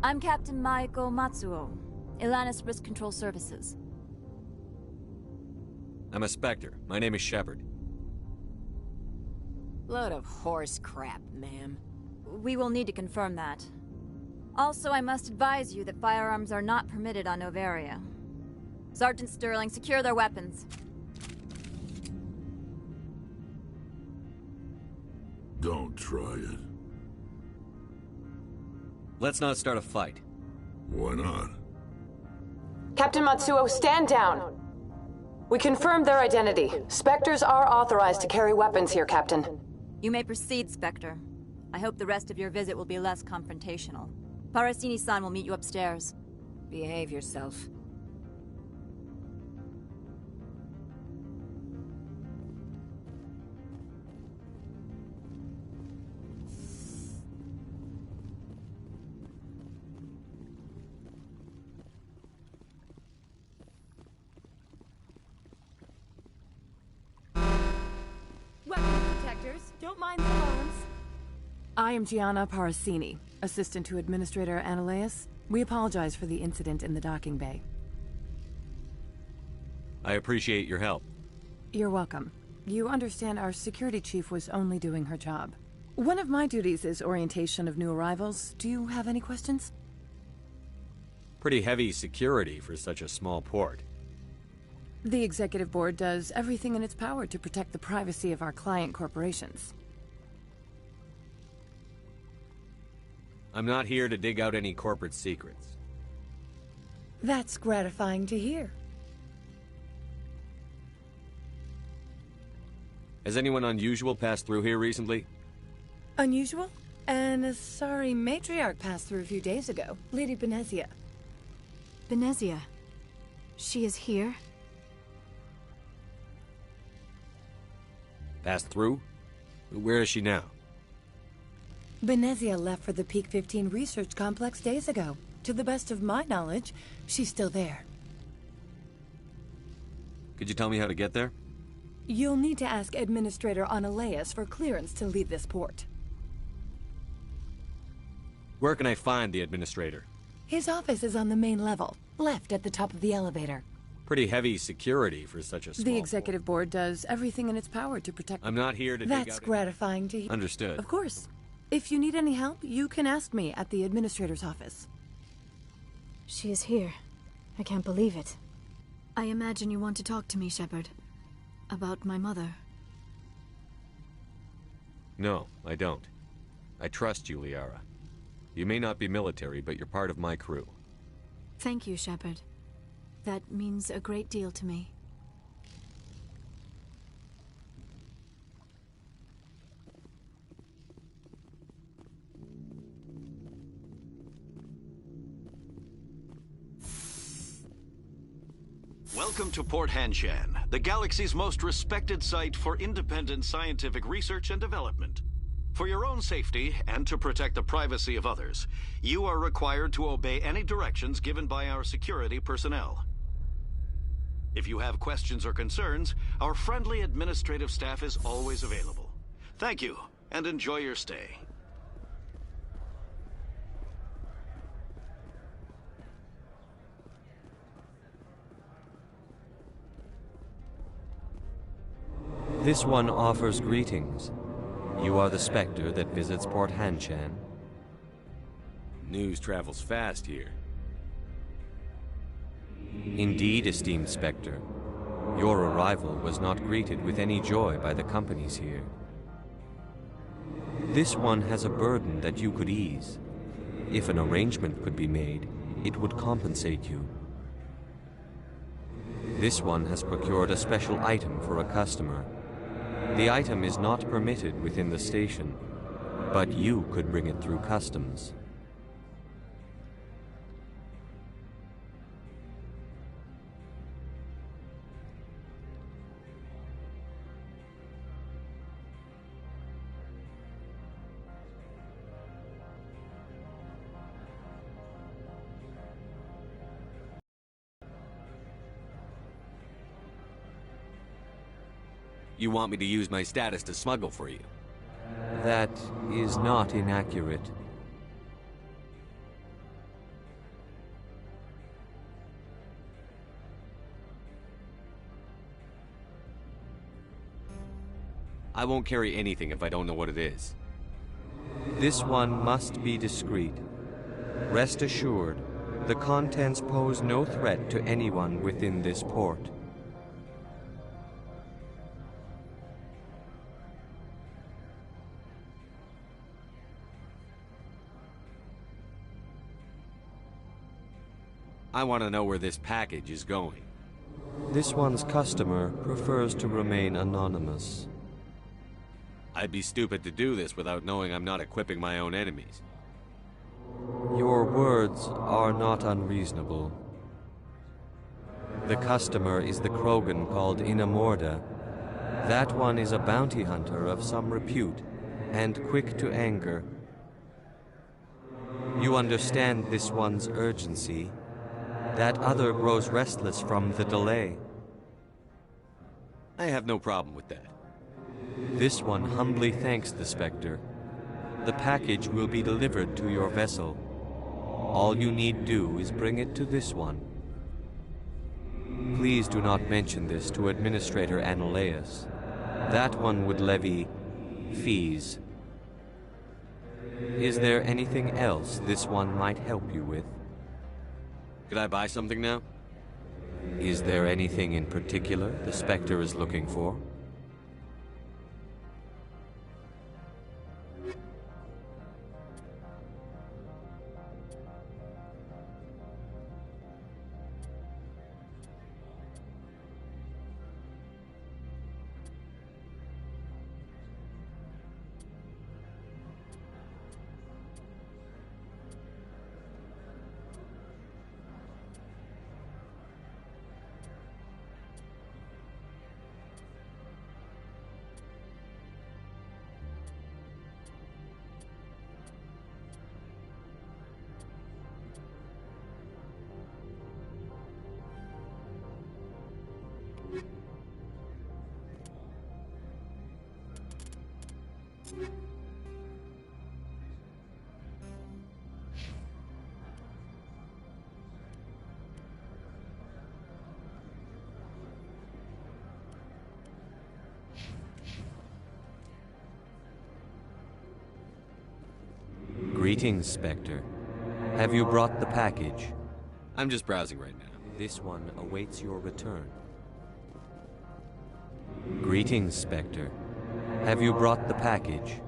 I'm Captain Maiko Matsuo, Ilanis Risk Control Services. I'm a Spectre. My name is Shepard. Load of horse crap, ma'am. We will need to confirm that. Also, I must advise you that firearms are not permitted on Novaria. Sergeant Sterling, secure their weapons. Don't try it. Let's not start a fight. Why not? Captain Matsuo, stand down! We confirmed their identity. Spectres are authorized to carry weapons here, Captain. You may proceed, Spectre. I hope the rest of your visit will be less confrontational. Parasini-san will meet you upstairs. Behave yourself. Don't mind the alarms. I am Gianna Parasini, assistant to Administrator Ananias. We apologize for the incident in the docking bay. I appreciate your help. You're welcome. You understand our security chief was only doing her job. One of my duties is orientation of new arrivals. Do you have any questions? Pretty heavy security for such a small port. The Executive Board does everything in its power to protect the privacy of our client corporations. I'm not here to dig out any corporate secrets. That's gratifying to hear. Has anyone unusual passed through here recently? Unusual? And a sorry matriarch passed through a few days ago. Lady Benezia. Benezia? She is here? Passed through? Where is she now? Benezia left for the Peak 15 research complex days ago. To the best of my knowledge, she's still there. Could you tell me how to get there? You'll need to ask Administrator Ananias for clearance to leave this port. Where can I find the Administrator? His office is on the main level, left at the top of the elevator. Pretty heavy security for such a small The Executive Board does everything in its power to protect... I'm not here to dig out... That's gratifying to hear. Understood. Of course. If you need any help, you can ask me at the Administrator's office. She is here. I can't believe it. I imagine you want to talk to me, Shepard. About my mother. No, I don't. I trust you, Liara. You may not be military, but you're part of my crew. Thank you, Shepard. That means a great deal to me. Welcome to Port Hanshan, the galaxy's most respected site for independent scientific research and development. For your own safety and to protect the privacy of others, you are required to obey any directions given by our security personnel. If you have questions or concerns, our friendly administrative staff is always available. Thank you, and enjoy your stay. This one offers greetings. You are the Spectre that visits Port Hanshan. News travels fast here. Indeed, esteemed Spectre. Your arrival was not greeted with any joy by the companies here. This one has a burden that you could ease. If an arrangement could be made, it would compensate you. This one has procured a special item for a customer. The item is not permitted within the station, but you could bring it through customs. You want me to use my status to smuggle for you? That is not inaccurate. I won't carry anything if I don't know what it is. This one must be discreet. Rest assured, the contents pose no threat to anyone within this port. I want to know where this package is going. This one's customer prefers to remain anonymous. I'd be stupid to do this without knowing I'm not equipping my own enemies. Your words are not unreasonable. The customer is the Krogan called Inamorda. That one is a bounty hunter of some repute, and quick to anger. You understand this one's urgency. That other grows restless from the delay. I have no problem with that. This one humbly thanks the Spectre. The package will be delivered to your vessel. All you need do is bring it to this one. Please do not mention this to Administrator Annaleus. That one would levy fees. Is there anything else this one might help you with? Could I buy something now? Is there anything in particular the Spectre is looking for? Greetings, Spectre. Have you brought the package? I'm just browsing right now. This one awaits your return. Greetings, Spectre. Have you brought the package?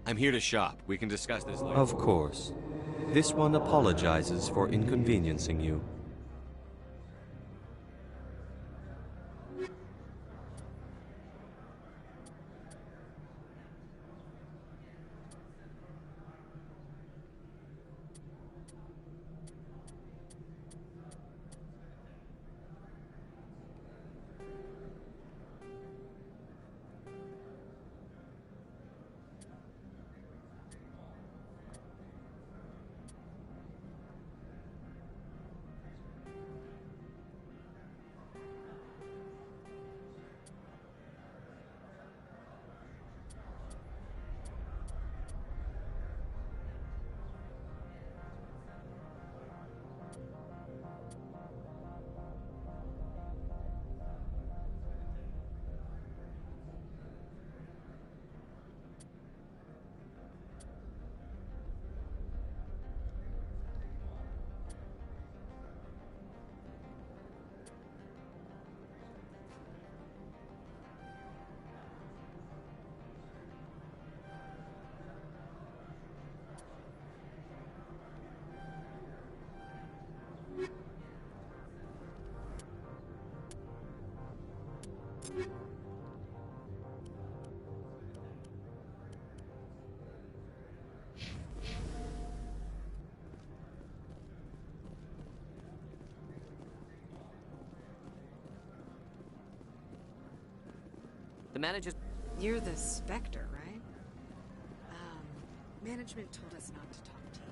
I'm here to shop. We can discuss this later. Of course. This one apologizes for inconveniencing you. The manager's... You're the Spectre, right? Management told us not to talk to you.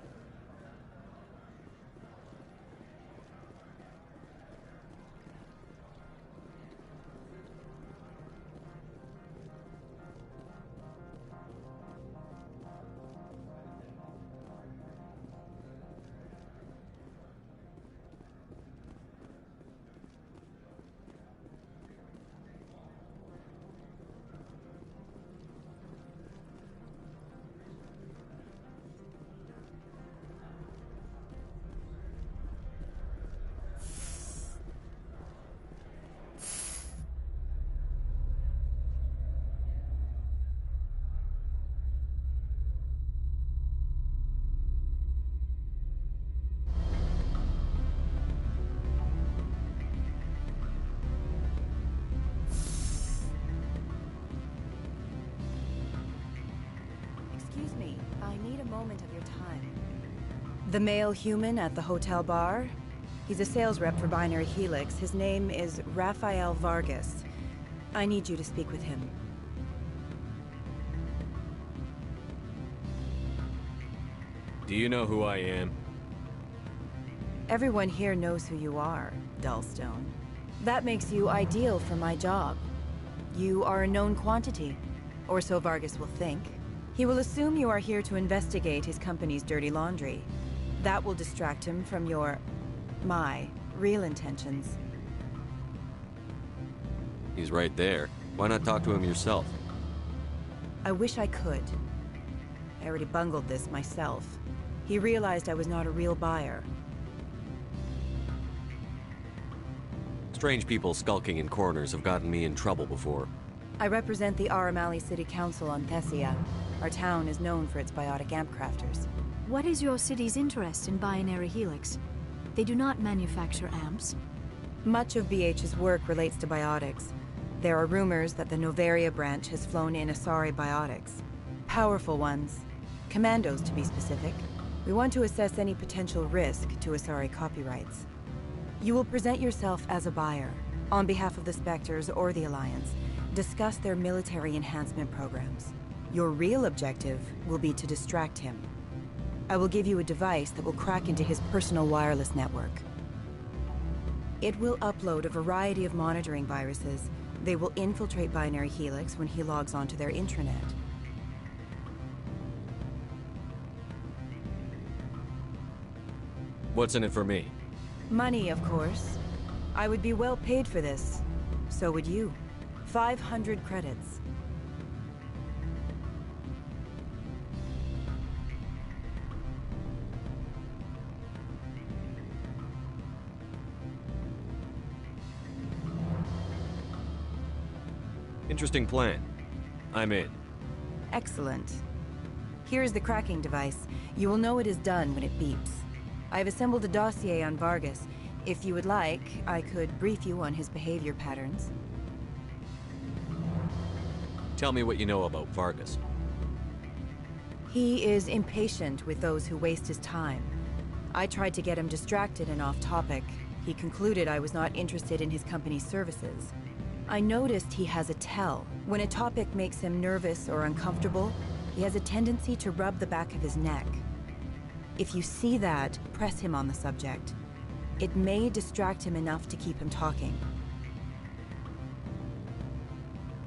need a moment of your time. The male human at the hotel bar? He's a sales rep for Binary Helix. His name is Rafael Vargas. I need you to speak with him. Do you know who I am? Everyone here knows who you are, Dullstone. That makes you ideal for my job. You are a known quantity, or so Vargas will think. He will assume you are here to investigate his company's dirty laundry. That will distract him from my real intentions. He's right there. Why not talk to him yourself? I wish I could. I already bungled this myself. He realized I was not a real buyer. Strange people skulking in corners have gotten me in trouble before. I represent the Aramali City Council on Thessia. Our town is known for its biotic amp crafters. What is your city's interest in Binary Helix? They do not manufacture amps. Much of BH's work relates to biotics. There are rumors that the Novaria branch has flown in Asari biotics. Powerful ones. Commandos, to be specific. We want to assess any potential risk to Asari copyrights. You will present yourself as a buyer, on behalf of the Spectres or the Alliance. Discuss their military enhancement programs. Your real objective will be to distract him. I will give you a device that will crack into his personal wireless network. It will upload a variety of monitoring viruses. They will infiltrate Binary Helix when he logs onto their intranet. What's in it for me? Money, of course. I would be well paid for this. So would you. 500 credits. Interesting plan. I'm in. Excellent. Here's the cracking device. You will know it is done when it beeps. I've assembled a dossier on Vargas. If you would like, I could brief you on his behavior patterns. Tell me what you know about Vargas. He is impatient with those who waste his time. I tried to get him distracted and off topic. He concluded I was not interested in his company's services. I noticed he has a tell. When a topic makes him nervous or uncomfortable, he has a tendency to rub the back of his neck. If you see that, press him on the subject. It may distract him enough to keep him talking.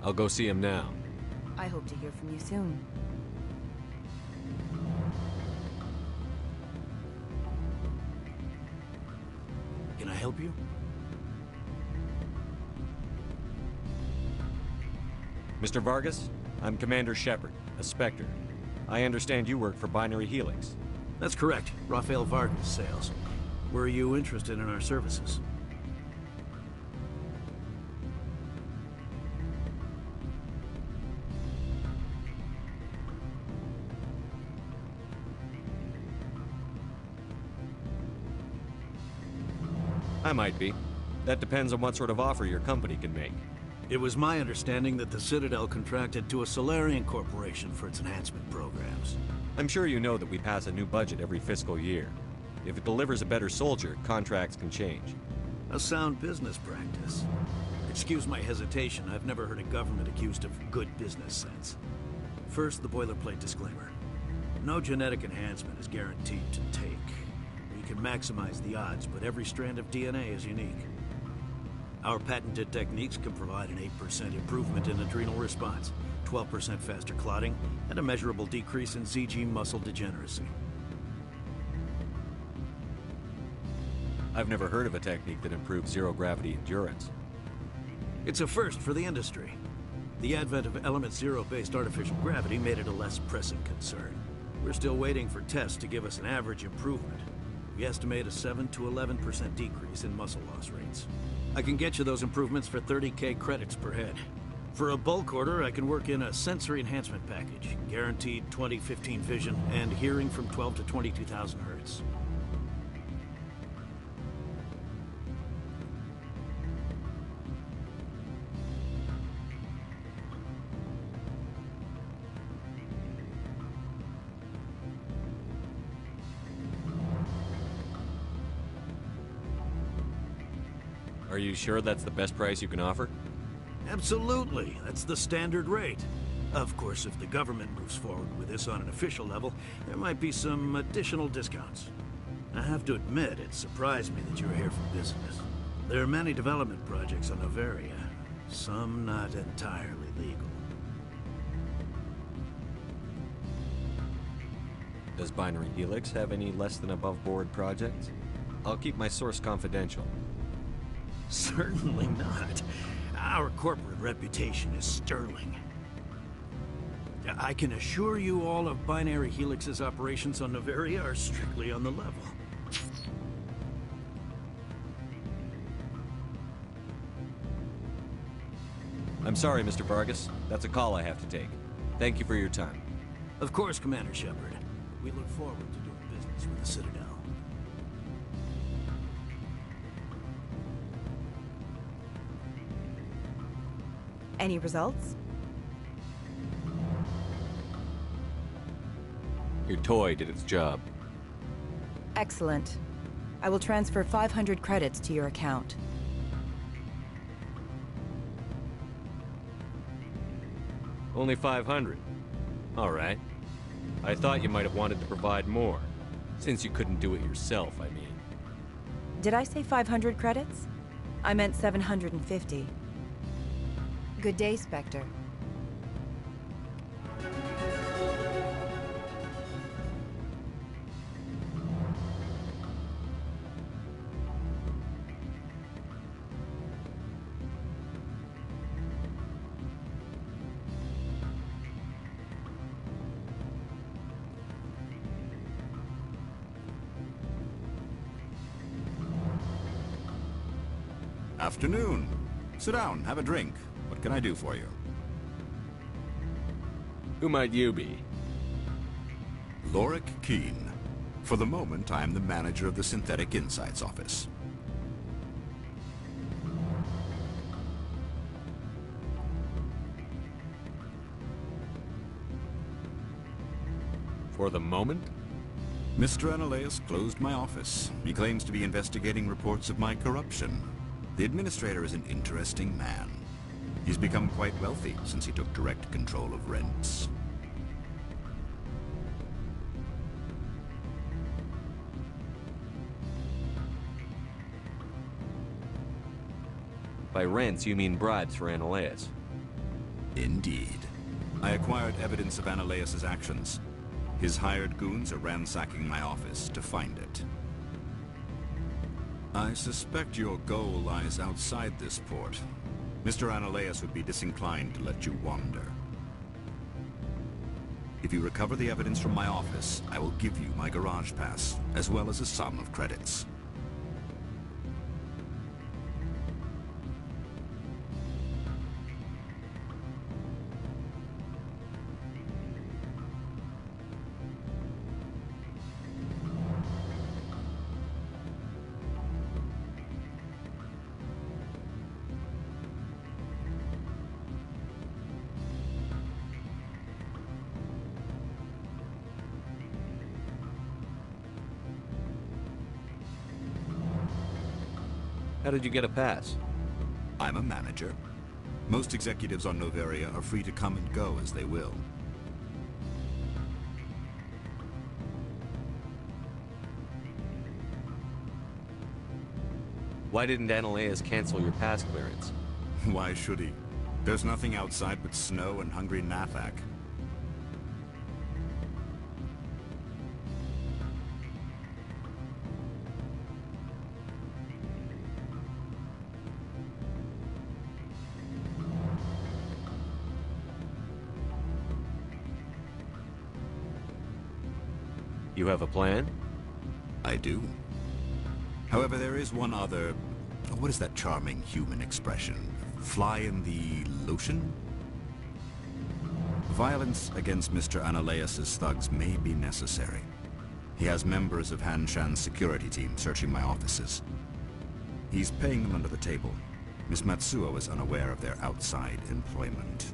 I'll go see him now. I hope to hear from you soon. Can I help you? Mr. Vargas, I'm Commander Shepard, a Spectre. I understand you work for Binary Helix. That's correct. Rafael Vargas, sales. Were you interested in our services? I might be. That depends on what sort of offer your company can make. It was my understanding that the Citadel contracted to a Solarian corporation for its enhancement programs. I'm sure you know that we pass a new budget every fiscal year. If it delivers a better soldier, contracts can change. A sound business practice. Excuse my hesitation, I've never heard a government accused of good business sense. First, the boilerplate disclaimer. No genetic enhancement is guaranteed to take. We can maximize the odds, but every strand of DNA is unique. Our patented techniques can provide an 8% improvement in adrenal response, 12% faster clotting, and a measurable decrease in ZG muscle degeneracy. I've never heard of a technique that improves zero-gravity endurance. It's a first for the industry. The advent of element zero-based artificial gravity made it a less pressing concern. We're still waiting for tests to give us an average improvement. We estimate a 7 to 11% decrease in muscle loss rates. I can get you those improvements for 30K credits per head. For a bulk order, I can work in a sensory enhancement package, guaranteed 20/15 vision, and hearing from 12 to 22,000 hertz. Are you sure that's the best price you can offer? Absolutely. That's the standard rate. Of course, if the government moves forward with this on an official level, there might be some additional discounts. I have to admit, it surprised me that you were here for business. There are many development projects on Noveria, some not entirely legal. Does Binary Helix have any less than above board projects? I'll keep my source confidential. Certainly not. Our corporate reputation is sterling. I can assure you all of Binary Helix's operations on Noveria are strictly on the level. I'm sorry, Mr. Vargas. That's a call I have to take. Thank you for your time. Of course, Commander Shepard. We look forward to doing business with the Citadel. Any results? Your toy did its job. Excellent. I will transfer 500 credits to your account. Only 500. All right. I thought you might have wanted to provide more, since you couldn't do it yourself, I mean. Did I say 500 credits? I meant 750. Good day, Spectre. Afternoon. Sit down, have a drink. What can I do for you? Who might you be? Lorik Keene. For the moment, I am the manager of the Synthetic Insights Office. For the moment? Mr. Analaeus closed my office. He claims to be investigating reports of my corruption. The administrator is an interesting man. He's become quite wealthy since he took direct control of rents. By rents, you mean bribes for Analaeus? Indeed. I acquired evidence of Analaeus' actions. His hired goons are ransacking my office to find it. I suspect your goal lies outside this port. Mr. Analaeus would be disinclined to let you wander. If you recover the evidence from my office, I will give you my garage pass, as well as a sum of credits. How did you get a pass? I'm a manager. Most executives on Noveria are free to come and go as they will. Why didn't Analaeus cancel your pass clearance? Why should he? There's nothing outside but snow and hungry Nathak. You have a plan? I do. However, there is one other... What is that charming human expression? Fly in the lotion? Violence against Mr. Analaeus' thugs may be necessary. He has members of Han Shan's security team searching my offices. He's paying them under the table. Miss Matsuo is unaware of their outside employment.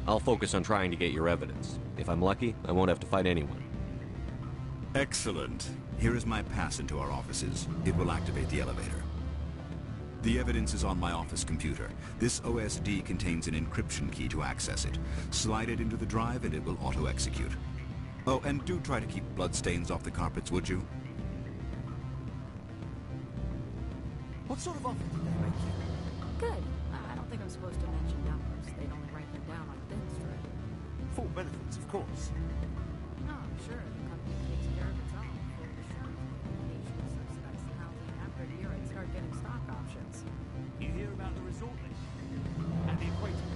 I'll focus on trying to get your evidence. If I'm lucky, I won't have to fight anyone. Excellent. Here is my pass into our offices. It will activate the elevator. The evidence is on my office computer. This OSD contains an encryption key to access it. Slide it into the drive and it will auto-execute. Oh, and do try to keep bloodstains off the carpets, would you? What sort of offer did they make you? Good. I don't think I'm supposed to mention numbers. They'd only write them down on a thin string. Full benefits, of course. No, I'm sure the company takes care of its own. Full insurance, vacations, subsidized housing. After a year, I'd start getting stock options. You hear about the resort then? And the equator?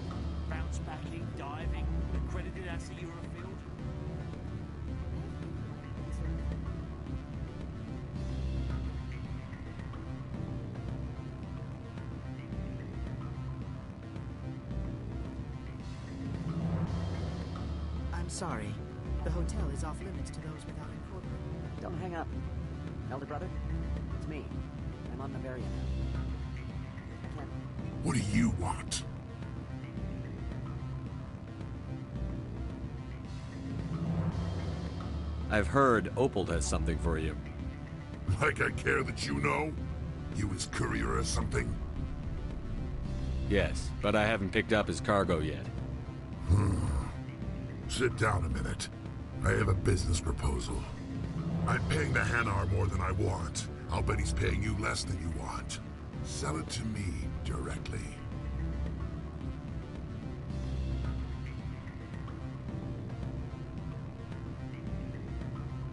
Bounce backing, diving, accredited as the Eurofield? I'm sorry. The hotel is off limits to those without incorporating. Don't hang up. Elder brother, it's me. I'm on Noveria now. I can't... What do you want? I've heard Opal has something for you. Like I care that you know? You his courier or something? Yes, but I haven't picked up his cargo yet. Sit down a minute. I have a business proposal. I'm paying the Hanar more than I want. I'll bet he's paying you less than you want. Sell it to me directly.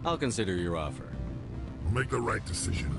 I'll consider your offer. Make the right decision.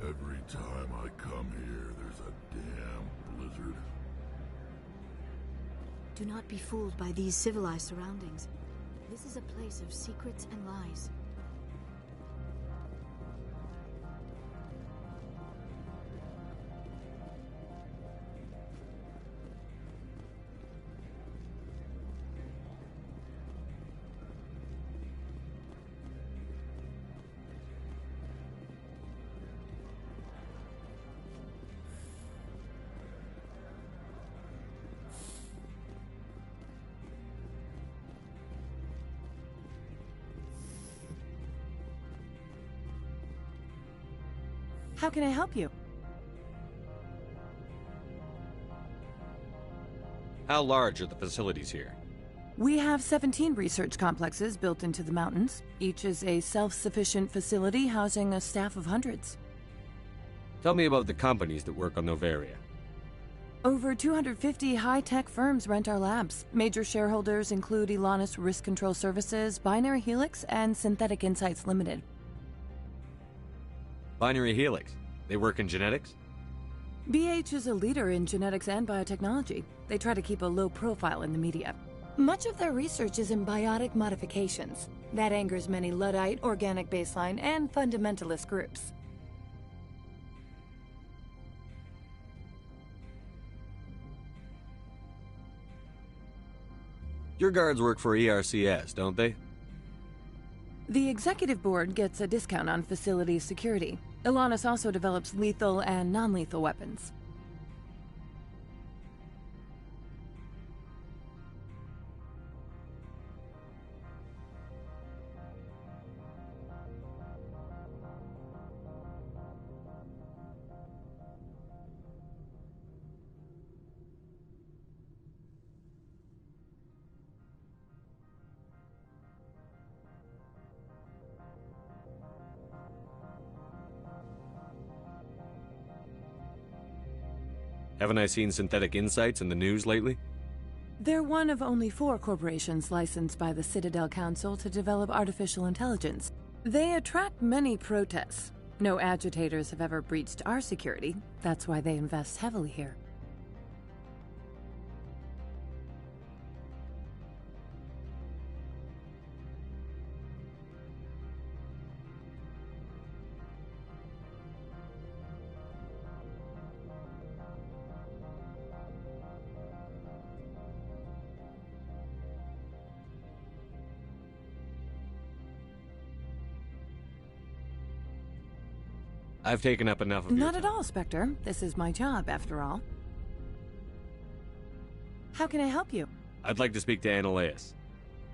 Every time I come here, there's a damn blizzard. Do not be fooled by these civilized surroundings. This is a place of secrets and lies. How can I help you? How large are the facilities here? We have 17 research complexes built into the mountains. Each is a self-sufficient facility housing a staff of hundreds. Tell me about the companies that work on Novaria. Over 250 high-tech firms rent our labs. Major shareholders include Elanus Risk Control Services, Binary Helix, and Synthetic Insights Limited. Binary Helix? They work in genetics? BH is a leader in genetics and biotechnology. They try to keep a low profile in the media. Much of their research is in biotic modifications. That angers many Luddite, organic baseline, and fundamentalist groups. Your guards work for ERCS, don't they? The executive board gets a discount on facility security. Elanus also develops lethal and non-lethal weapons. Haven't I seen Synthetic Insights in the news lately? They're one of only 4 corporations licensed by the Citadel Council to develop artificial intelligence. They attract many protests. No agitators have ever breached our security. That's why they invest heavily here. I've taken up enough of your Not at all, Spectre. This is my job, after all. How can I help you? I'd like to speak to Analaeus.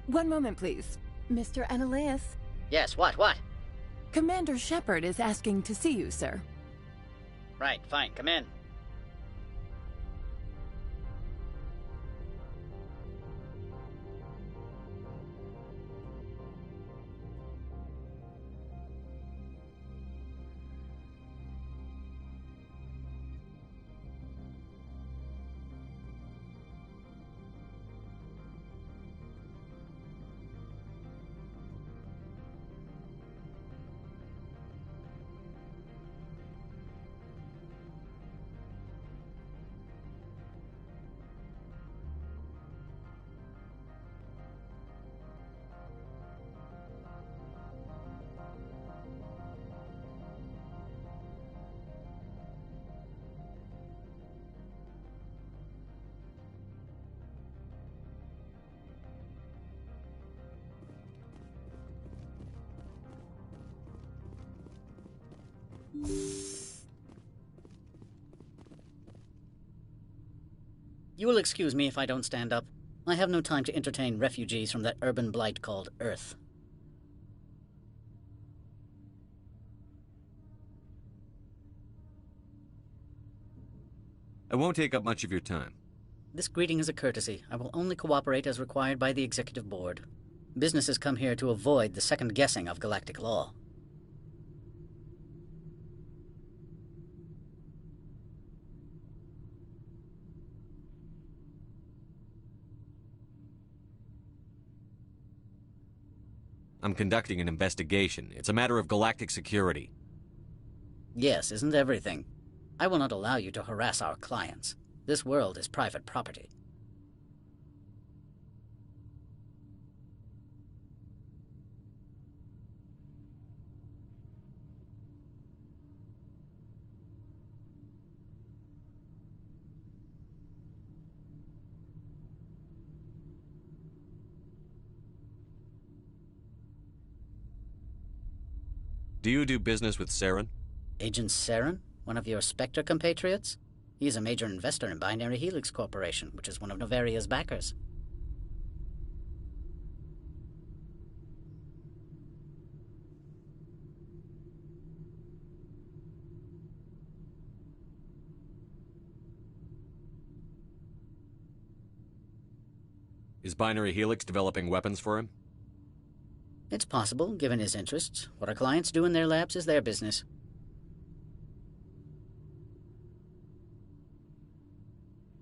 One moment, please. Mr. Analaeus? Yes, what? Commander Shepard is asking to see you, sir. Right, fine, come in. You will excuse me if I don't stand up. I have no time to entertain refugees from that urban blight called Earth. I won't take up much of your time. This greeting is a courtesy. I will only cooperate as required by the Executive Board. Businesses come here to avoid the second guessing of galactic law. I'm conducting an investigation. It's a matter of galactic security. Yes, isn't everything? I will not allow you to harass our clients. This world is private property. Do you do business with Saren? Agent Saren? One of your Spectre compatriots? He is a major investor in Binary Helix Corporation, which is one of Novaria's backers. Is Binary Helix developing weapons for him? It's possible, given his interests. What our clients do in their labs is their business.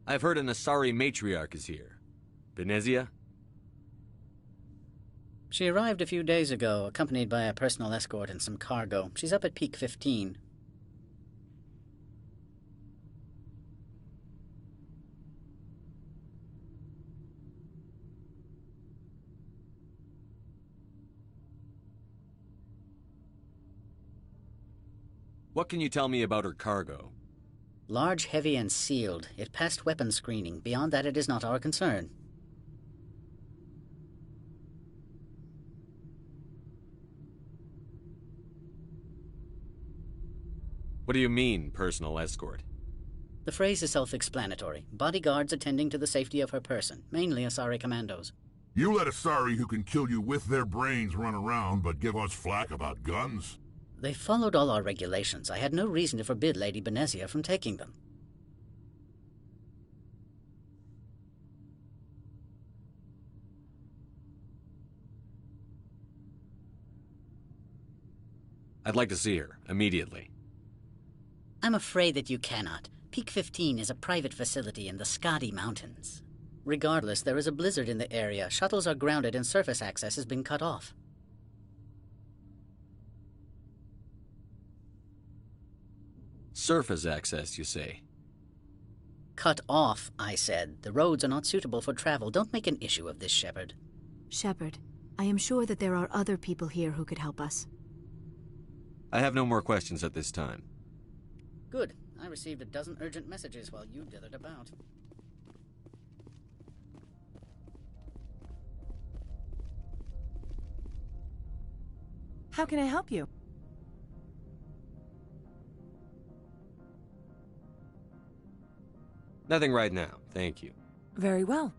I've heard an Asari matriarch is here. Venezia? She arrived a few days ago, accompanied by a personal escort and some cargo. She's up at Peak 15. What can you tell me about her cargo? Large, heavy, and sealed. It passed weapons screening. Beyond that, it is not our concern. What do you mean, personal escort? The phrase is self-explanatory. Bodyguards attending to the safety of her person, mainly Asari commandos. You let Asari who can kill you with their brains run around, but give us flack about guns? They followed all our regulations. I had no reason to forbid Lady Venezia from taking them. I'd like to see her, immediately. I'm afraid that you cannot. Peak 15 is a private facility in the Skadi Mountains. Regardless, there is a blizzard in the area. Shuttles are grounded and surface access has been cut off. Surface access, you say? Cut off, I said. The roads are not suitable for travel. Don't make an issue of this, Shepard. Shepard, I am sure that there are other people here who could help us. I have no more questions at this time. Good. I received a dozen urgent messages while you dithered about. How can I help you? Nothing right now, thank you. Very well.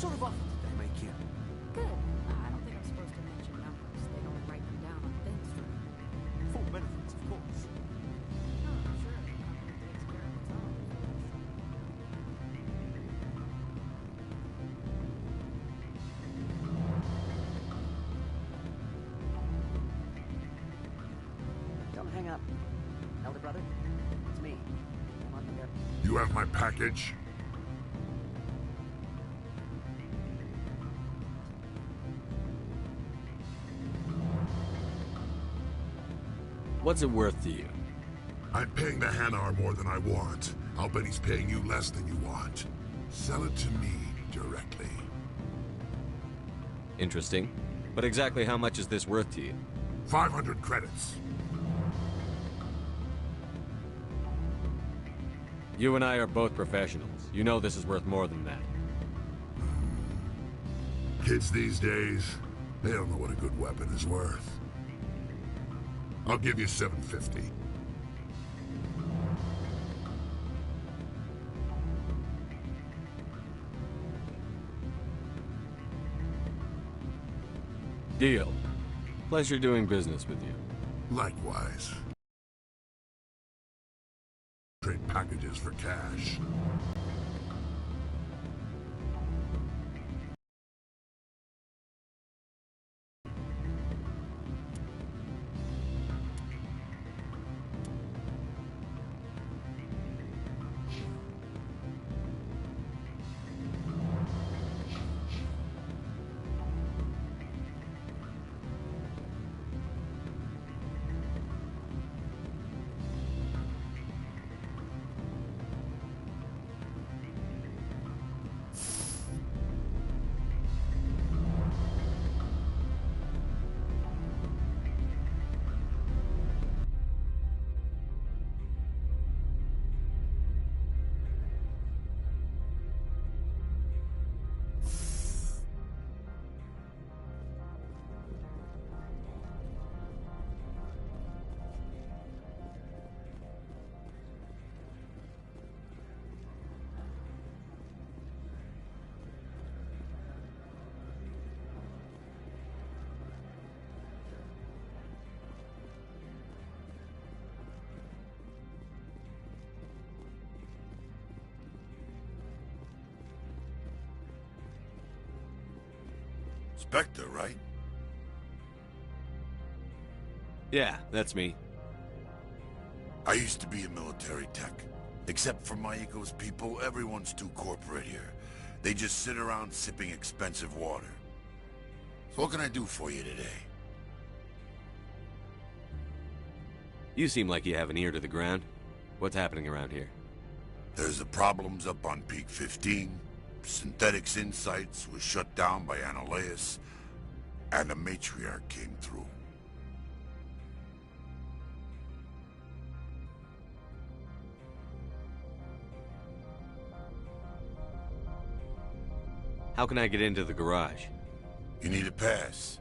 sort of offer did they make you? Good. I don't think I'm supposed to mention numbers. They don't write them down on thin string. Full benefits, of course. No, sure. The company takes care of its own. Don't hang up. Elder brother, it's me. I'm on the Varian. You have my package? What's it worth to you? I'm paying the Hanar more than I want. I'll bet he's paying you less than you want. Sell it to me directly. Interesting. But exactly how much is this worth to you? 500 credits. You and I are both professionals. You know this is worth more than that. Kids these days, they don't know what a good weapon is worth. I'll give you 750. Deal. Pleasure doing business with you. Likewise. Trade packages for cash. Spectre, right? Yeah, that's me. I used to be in military tech. Except for my ego's people, everyone's too corporate here. They just sit around sipping expensive water. So what can I do for you today? You seem like you have an ear to the ground. What's happening around here? There's the problems up on Peak 15. Synthetics Insights was shut down by Analeus, and the Matriarch came through. How can I get into the garage? You need a pass.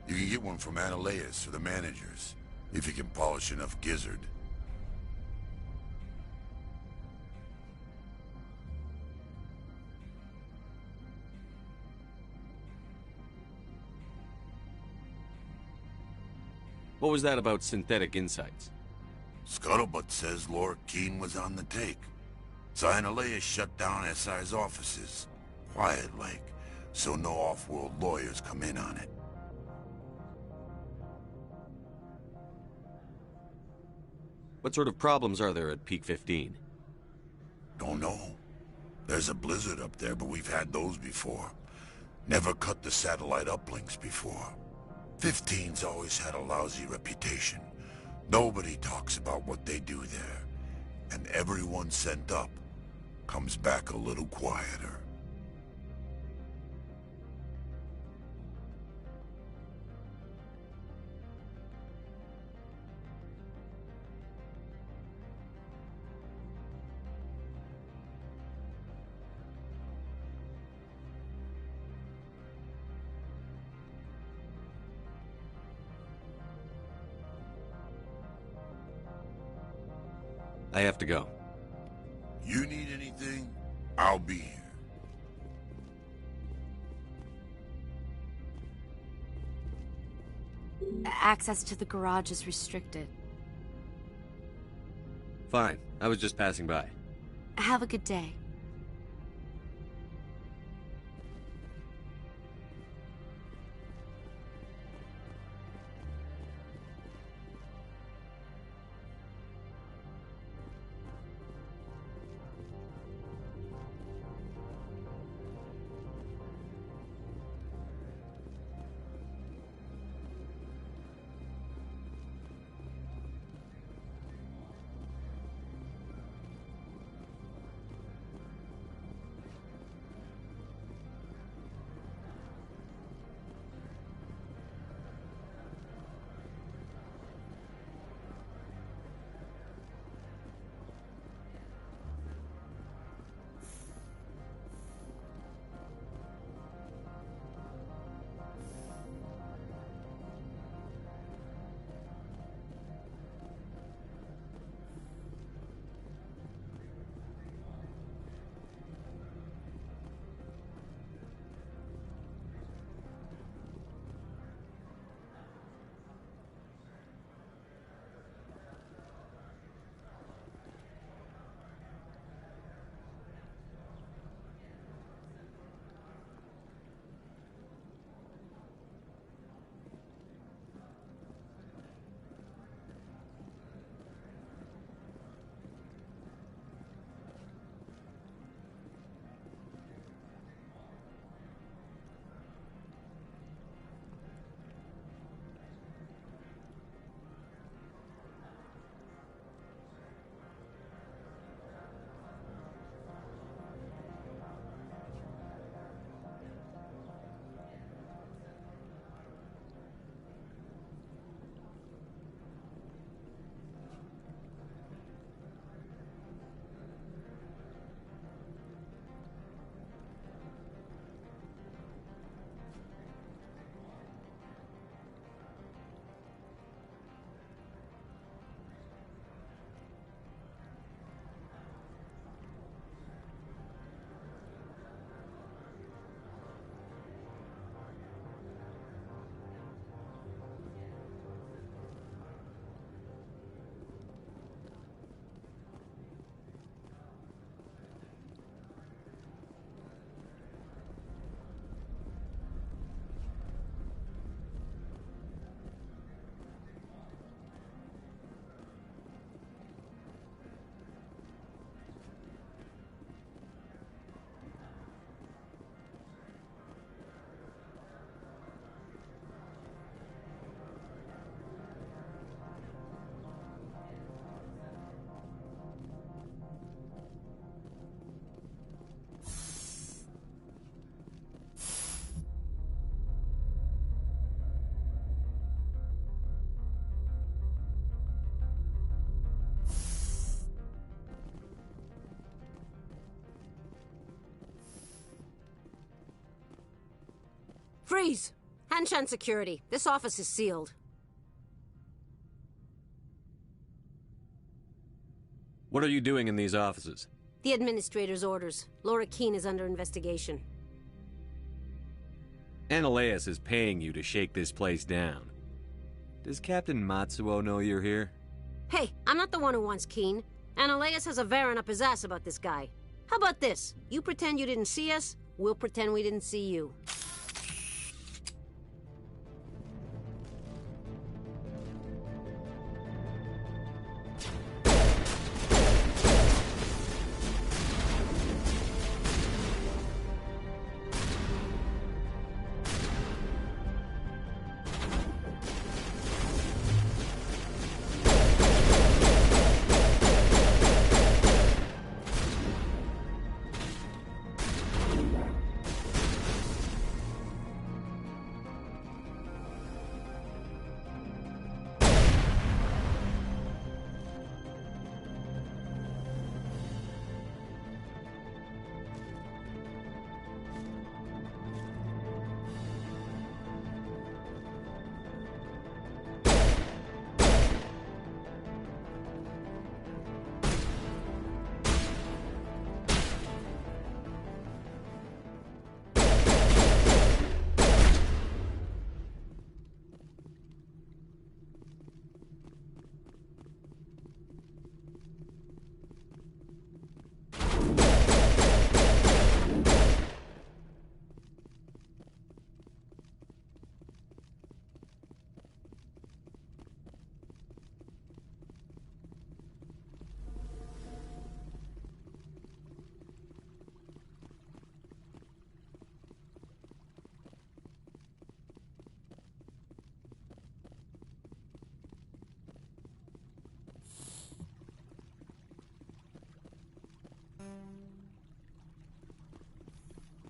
You can get one from Analeus or the managers, if you can polish enough gizzard. What was that about Synthetic Insights? Scuttlebutt says Lord Keene was on the take. So Analeus shut down SI's offices. Quiet-like, so no off-world lawyers come in on it. What sort of problems are there at Peak 15? Don't know. There's a blizzard up there, but we've had those before. Never cut the satellite uplinks before. 15's always had a lousy reputation. Nobody talks about what they do there. And everyone sent up comes back a little quieter. I have to go. You need anything, I'll be here. Access to the garage is restricted. Fine. I was just passing by. Have a good day. Freeze! Hanshan Security. This office is sealed. What are you doing in these offices? The administrator's orders. Laura Keene is under investigation. Analeus is paying you to shake this place down. Does Captain Matsuo know you're here? Hey, I'm not the one who wants Keene. Analeus has a Varen up his ass about this guy. How about this? You pretend you didn't see us, we'll pretend we didn't see you.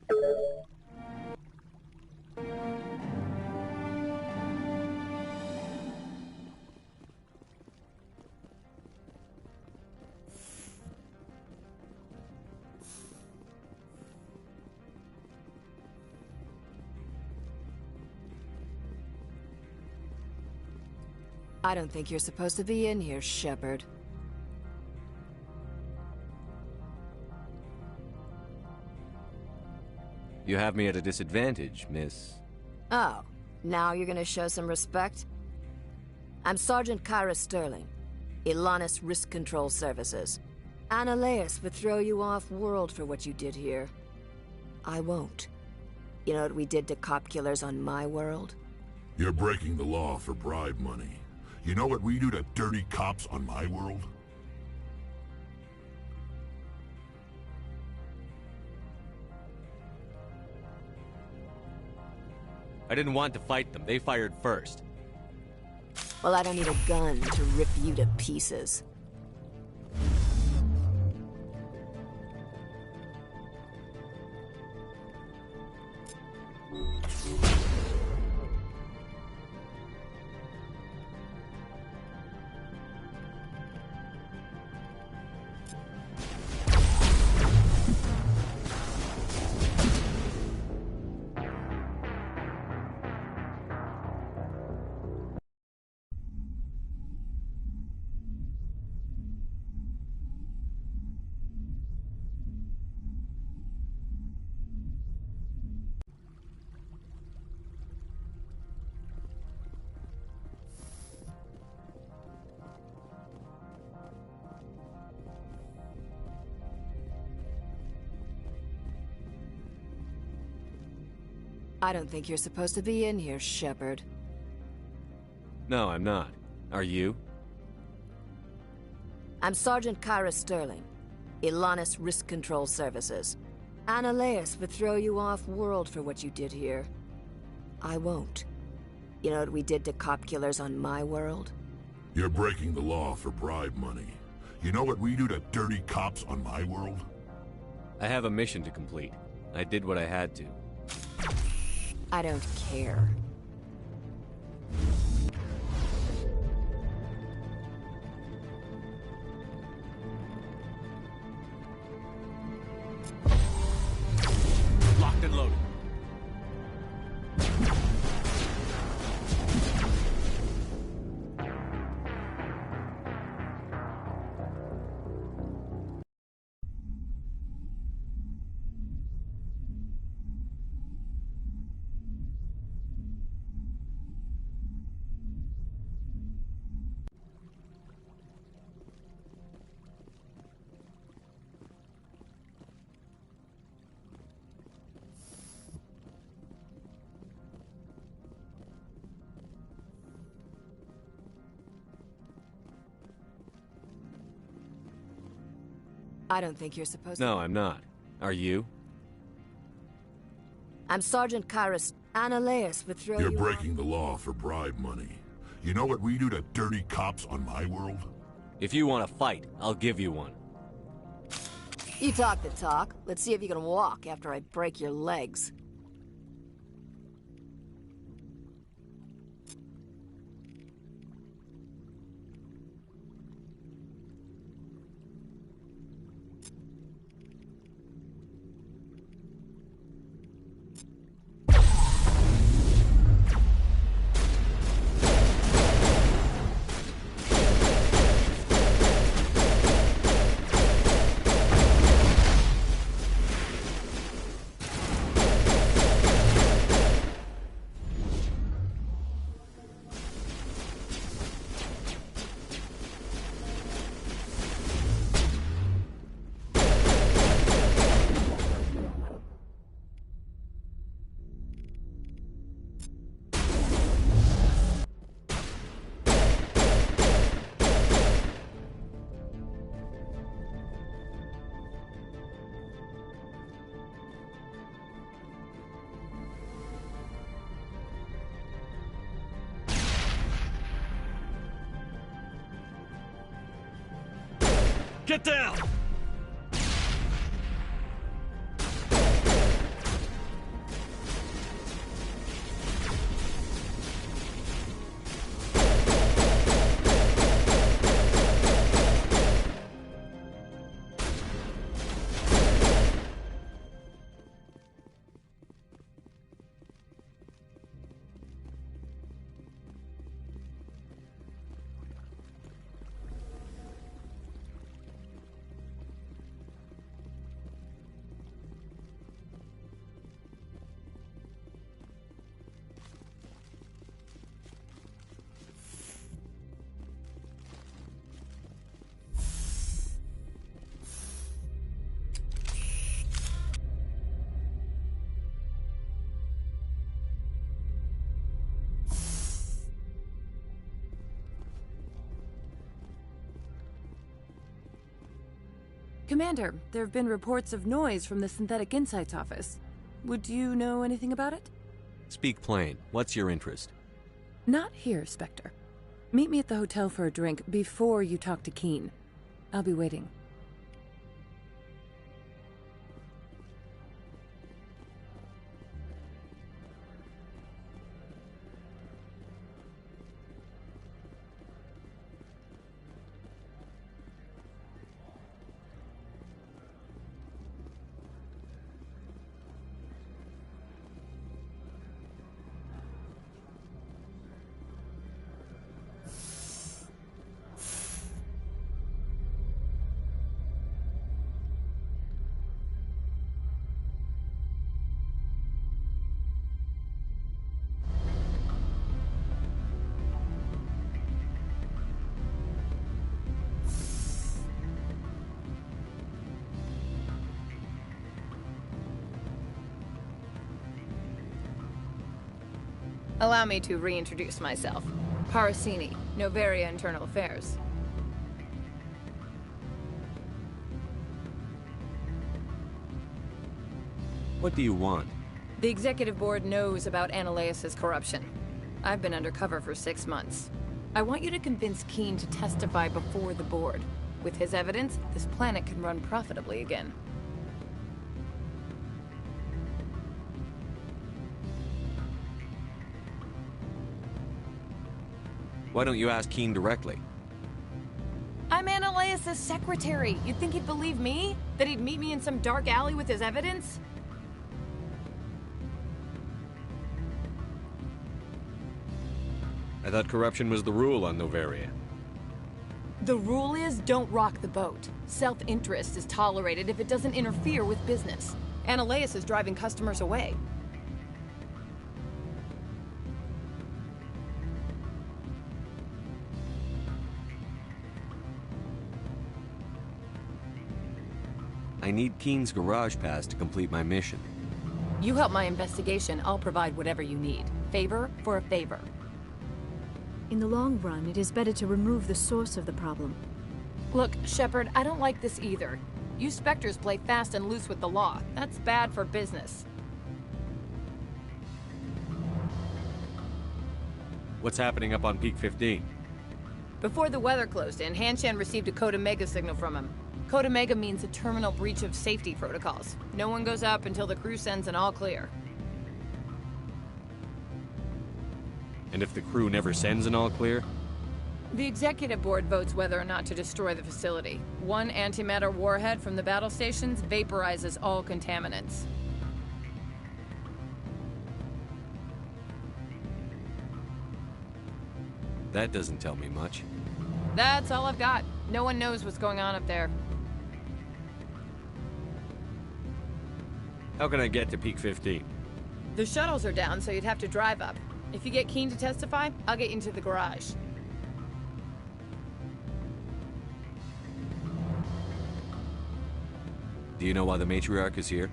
I don't think you're supposed to be in here, Shepard. You have me at a disadvantage, miss. Oh, now you're gonna show some respect? I'm Sergeant Kyra Sterling, Ilanis Risk Control Services. Analeas would throw you off-world for what you did here. I won't. You know what we did to cop killers on my world? You're breaking the law for bribe money. You know what we do to dirty cops on my world? I didn't want to fight them. They fired first. Well, I don't need a gun to rip you to pieces. I don't think you're supposed to be in here, Shepard. No, I'm not. Are you? I'm Sergeant Kyra Sterling, Ilanis Risk Control Services. Analeas would throw you off-world for what you did here. I won't. You know what we did to cop killers on my world? You're breaking the law for bribe money. You know what we do to dirty cops on my world? I have a mission to complete. I did what I had to. I don't care. Locked and loaded. I don't think you're supposed to. No, I'm not. Are you? I'm Sergeant Kyra. Analeas would throw You're you breaking the law for bribe money. You know what we do to dirty cops on my world? If you want to fight, I'll give you one. You talk the talk. Let's see if you can walk after I break your legs. Get down! Commander, there have been reports of noise from the Synthetic Insights office. Would you know anything about it? Speak plain. What's your interest? Not here, Spectre. Meet me at the hotel for a drink before you talk to Keen. I'll be waiting. Allow me to reintroduce myself. Parasini, Novaria Internal Affairs. What do you want? The Executive Board knows about Analeus' corruption. I've been undercover for 6 months. I want you to convince Keen to testify before the Board. With his evidence, this planet can run profitably again. Why don't you ask Keen directly? I'm Analeus' secretary. You'd think he'd believe me? That he'd meet me in some dark alley with his evidence? I thought corruption was the rule on Novaria. The rule is, don't rock the boat. Self-interest is tolerated if it doesn't interfere with business. Analeus is driving customers away. I need Keen's garage pass to complete my mission. You help my investigation, I'll provide whatever you need. Favor for a favor. In the long run, it is better to remove the source of the problem. Look, Shepard, I don't like this either. You Spectres play fast and loose with the law. That's bad for business. What's happening up on Peak 15? Before the weather closed in, Hanshan received a Code Omega signal from him. Code Omega means a terminal breach of safety protocols. No one goes up until the crew sends an all clear. And if the crew never sends an all clear? The Executive Board votes whether or not to destroy the facility. One antimatter warhead from the battle stations vaporizes all contaminants. That doesn't tell me much. That's all I've got. No one knows what's going on up there. How can I get to Peak 15? The shuttles are down, so you'd have to drive up. If you get Keen to testify, I'll get you into the garage. Do you know why the matriarch is here?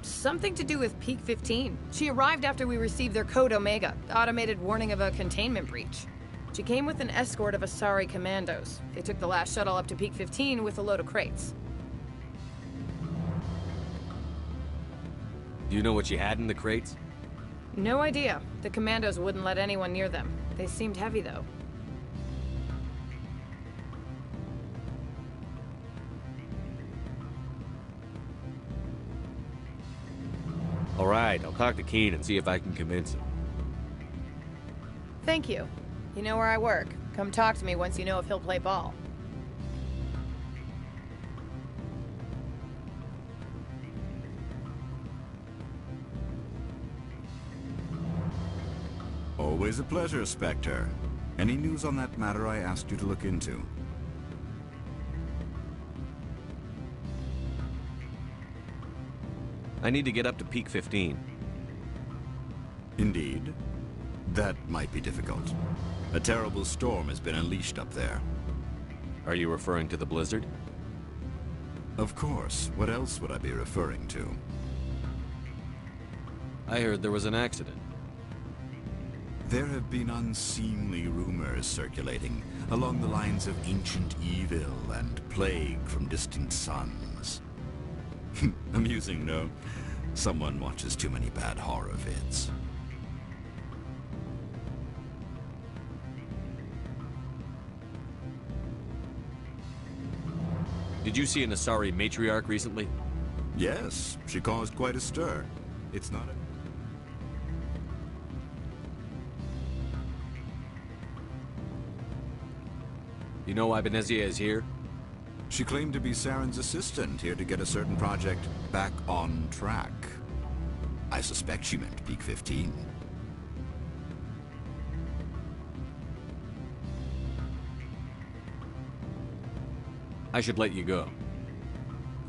Something to do with Peak 15. She arrived after we received their Code Omega, automated warning of a containment breach. She came with an escort of Asari commandos. They took the last shuttle up to Peak 15 with a load of crates. Do you know what she had in the crates? No idea. The commandos wouldn't let anyone near them. They seemed heavy, though. All right, I'll talk to Keen and see if I can convince him. Thank you. You know where I work. Come talk to me once you know if he'll play ball. Always a pleasure, Spectre. Any news on that matter I asked you to look into? I need to get up to Peak 15. Indeed. That might be difficult. A terrible storm has been unleashed up there. Are you referring to the blizzard? Of course. What else would I be referring to? I heard there was an accident. There have been unseemly rumors circulating along the lines of ancient evil and plague from distant suns. Amusing, no? Someone watches too many bad horror vids. Did you see an Asari matriarch recently? Yes, she caused quite a stir. It's not a... You know why Benezia is here? She claimed to be Saren's assistant, here to get a certain project back on track. I suspect she meant Peak 15. I should let you go.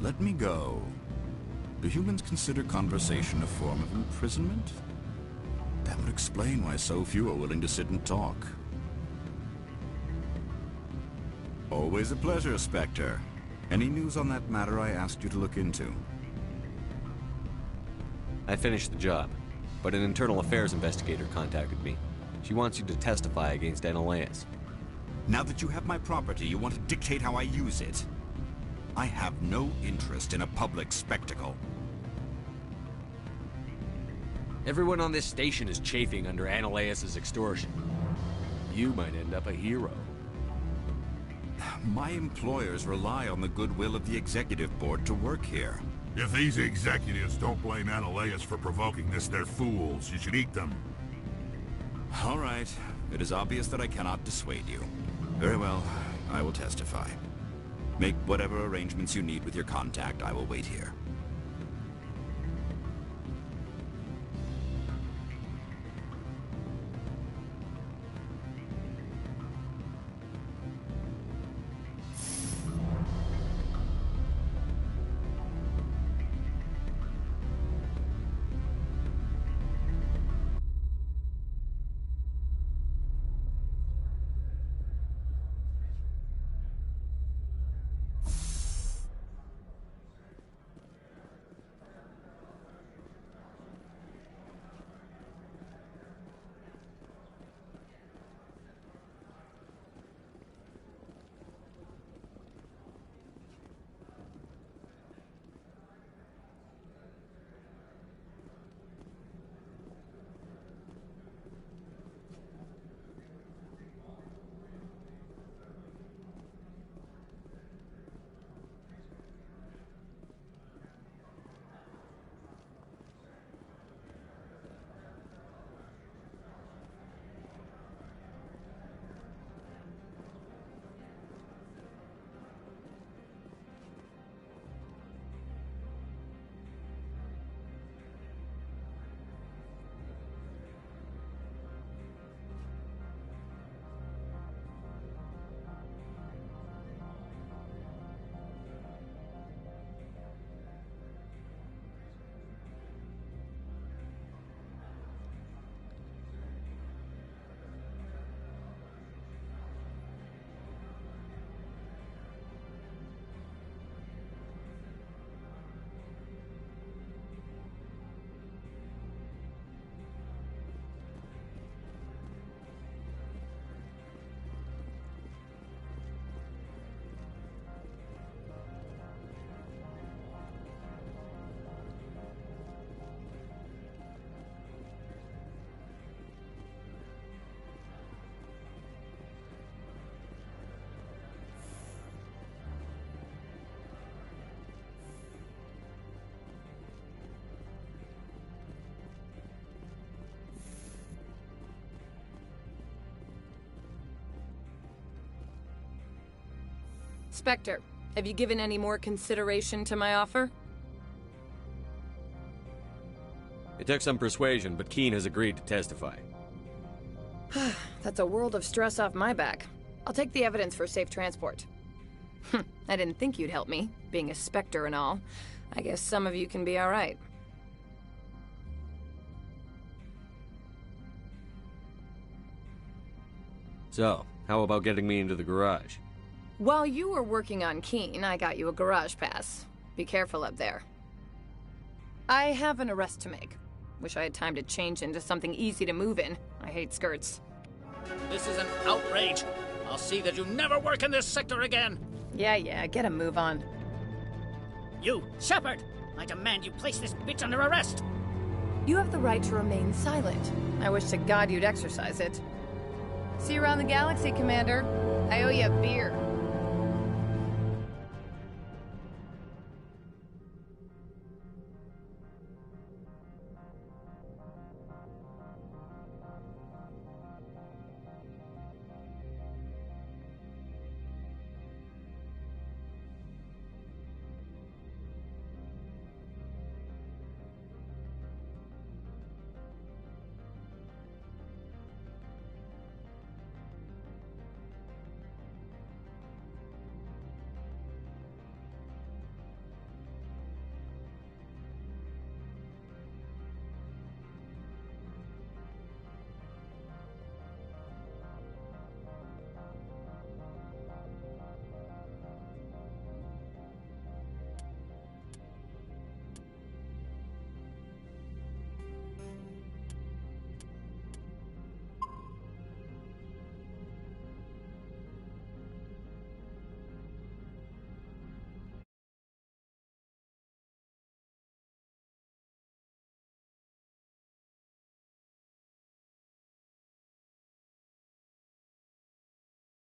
Let me go. Do humans consider conversation a form of imprisonment? That would explain why so few are willing to sit and talk. Always a pleasure, Spectre. Any news on that matter I asked you to look into? I finished the job, but an internal affairs investigator contacted me. She wants you to testify against Analeus. Now that you have my property, you want to dictate how I use it. I have no interest in a public spectacle. Everyone on this station is chafing under Analeus' extortion. You might end up a hero. My employers rely on the goodwill of the executive board to work here. If these executives don't blame Analeus for provoking this, they're fools. You should eat them. All right. It is obvious that I cannot dissuade you. Very well. I will testify. Make whatever arrangements you need with your contact. I will wait here. Spectre, have you given any more consideration to my offer? It took some persuasion, but Keen has agreed to testify. That's a world of stress off my back. I'll take the evidence for safe transport. I didn't think you'd help me, being a Spectre and all. I guess some of you can be alright. So, how about getting me into the garage? While you were working on Keen, I got you a garage pass. Be careful up there. I have an arrest to make. Wish I had time to change into something easy to move in. I hate skirts. This is an outrage. I'll see that you never work in this sector again. Yeah, get a move on. You, Shepard! I demand you place this bitch under arrest! You have the right to remain silent. I wish to God you'd exercise it. See you around the galaxy, Commander. I owe you a beer.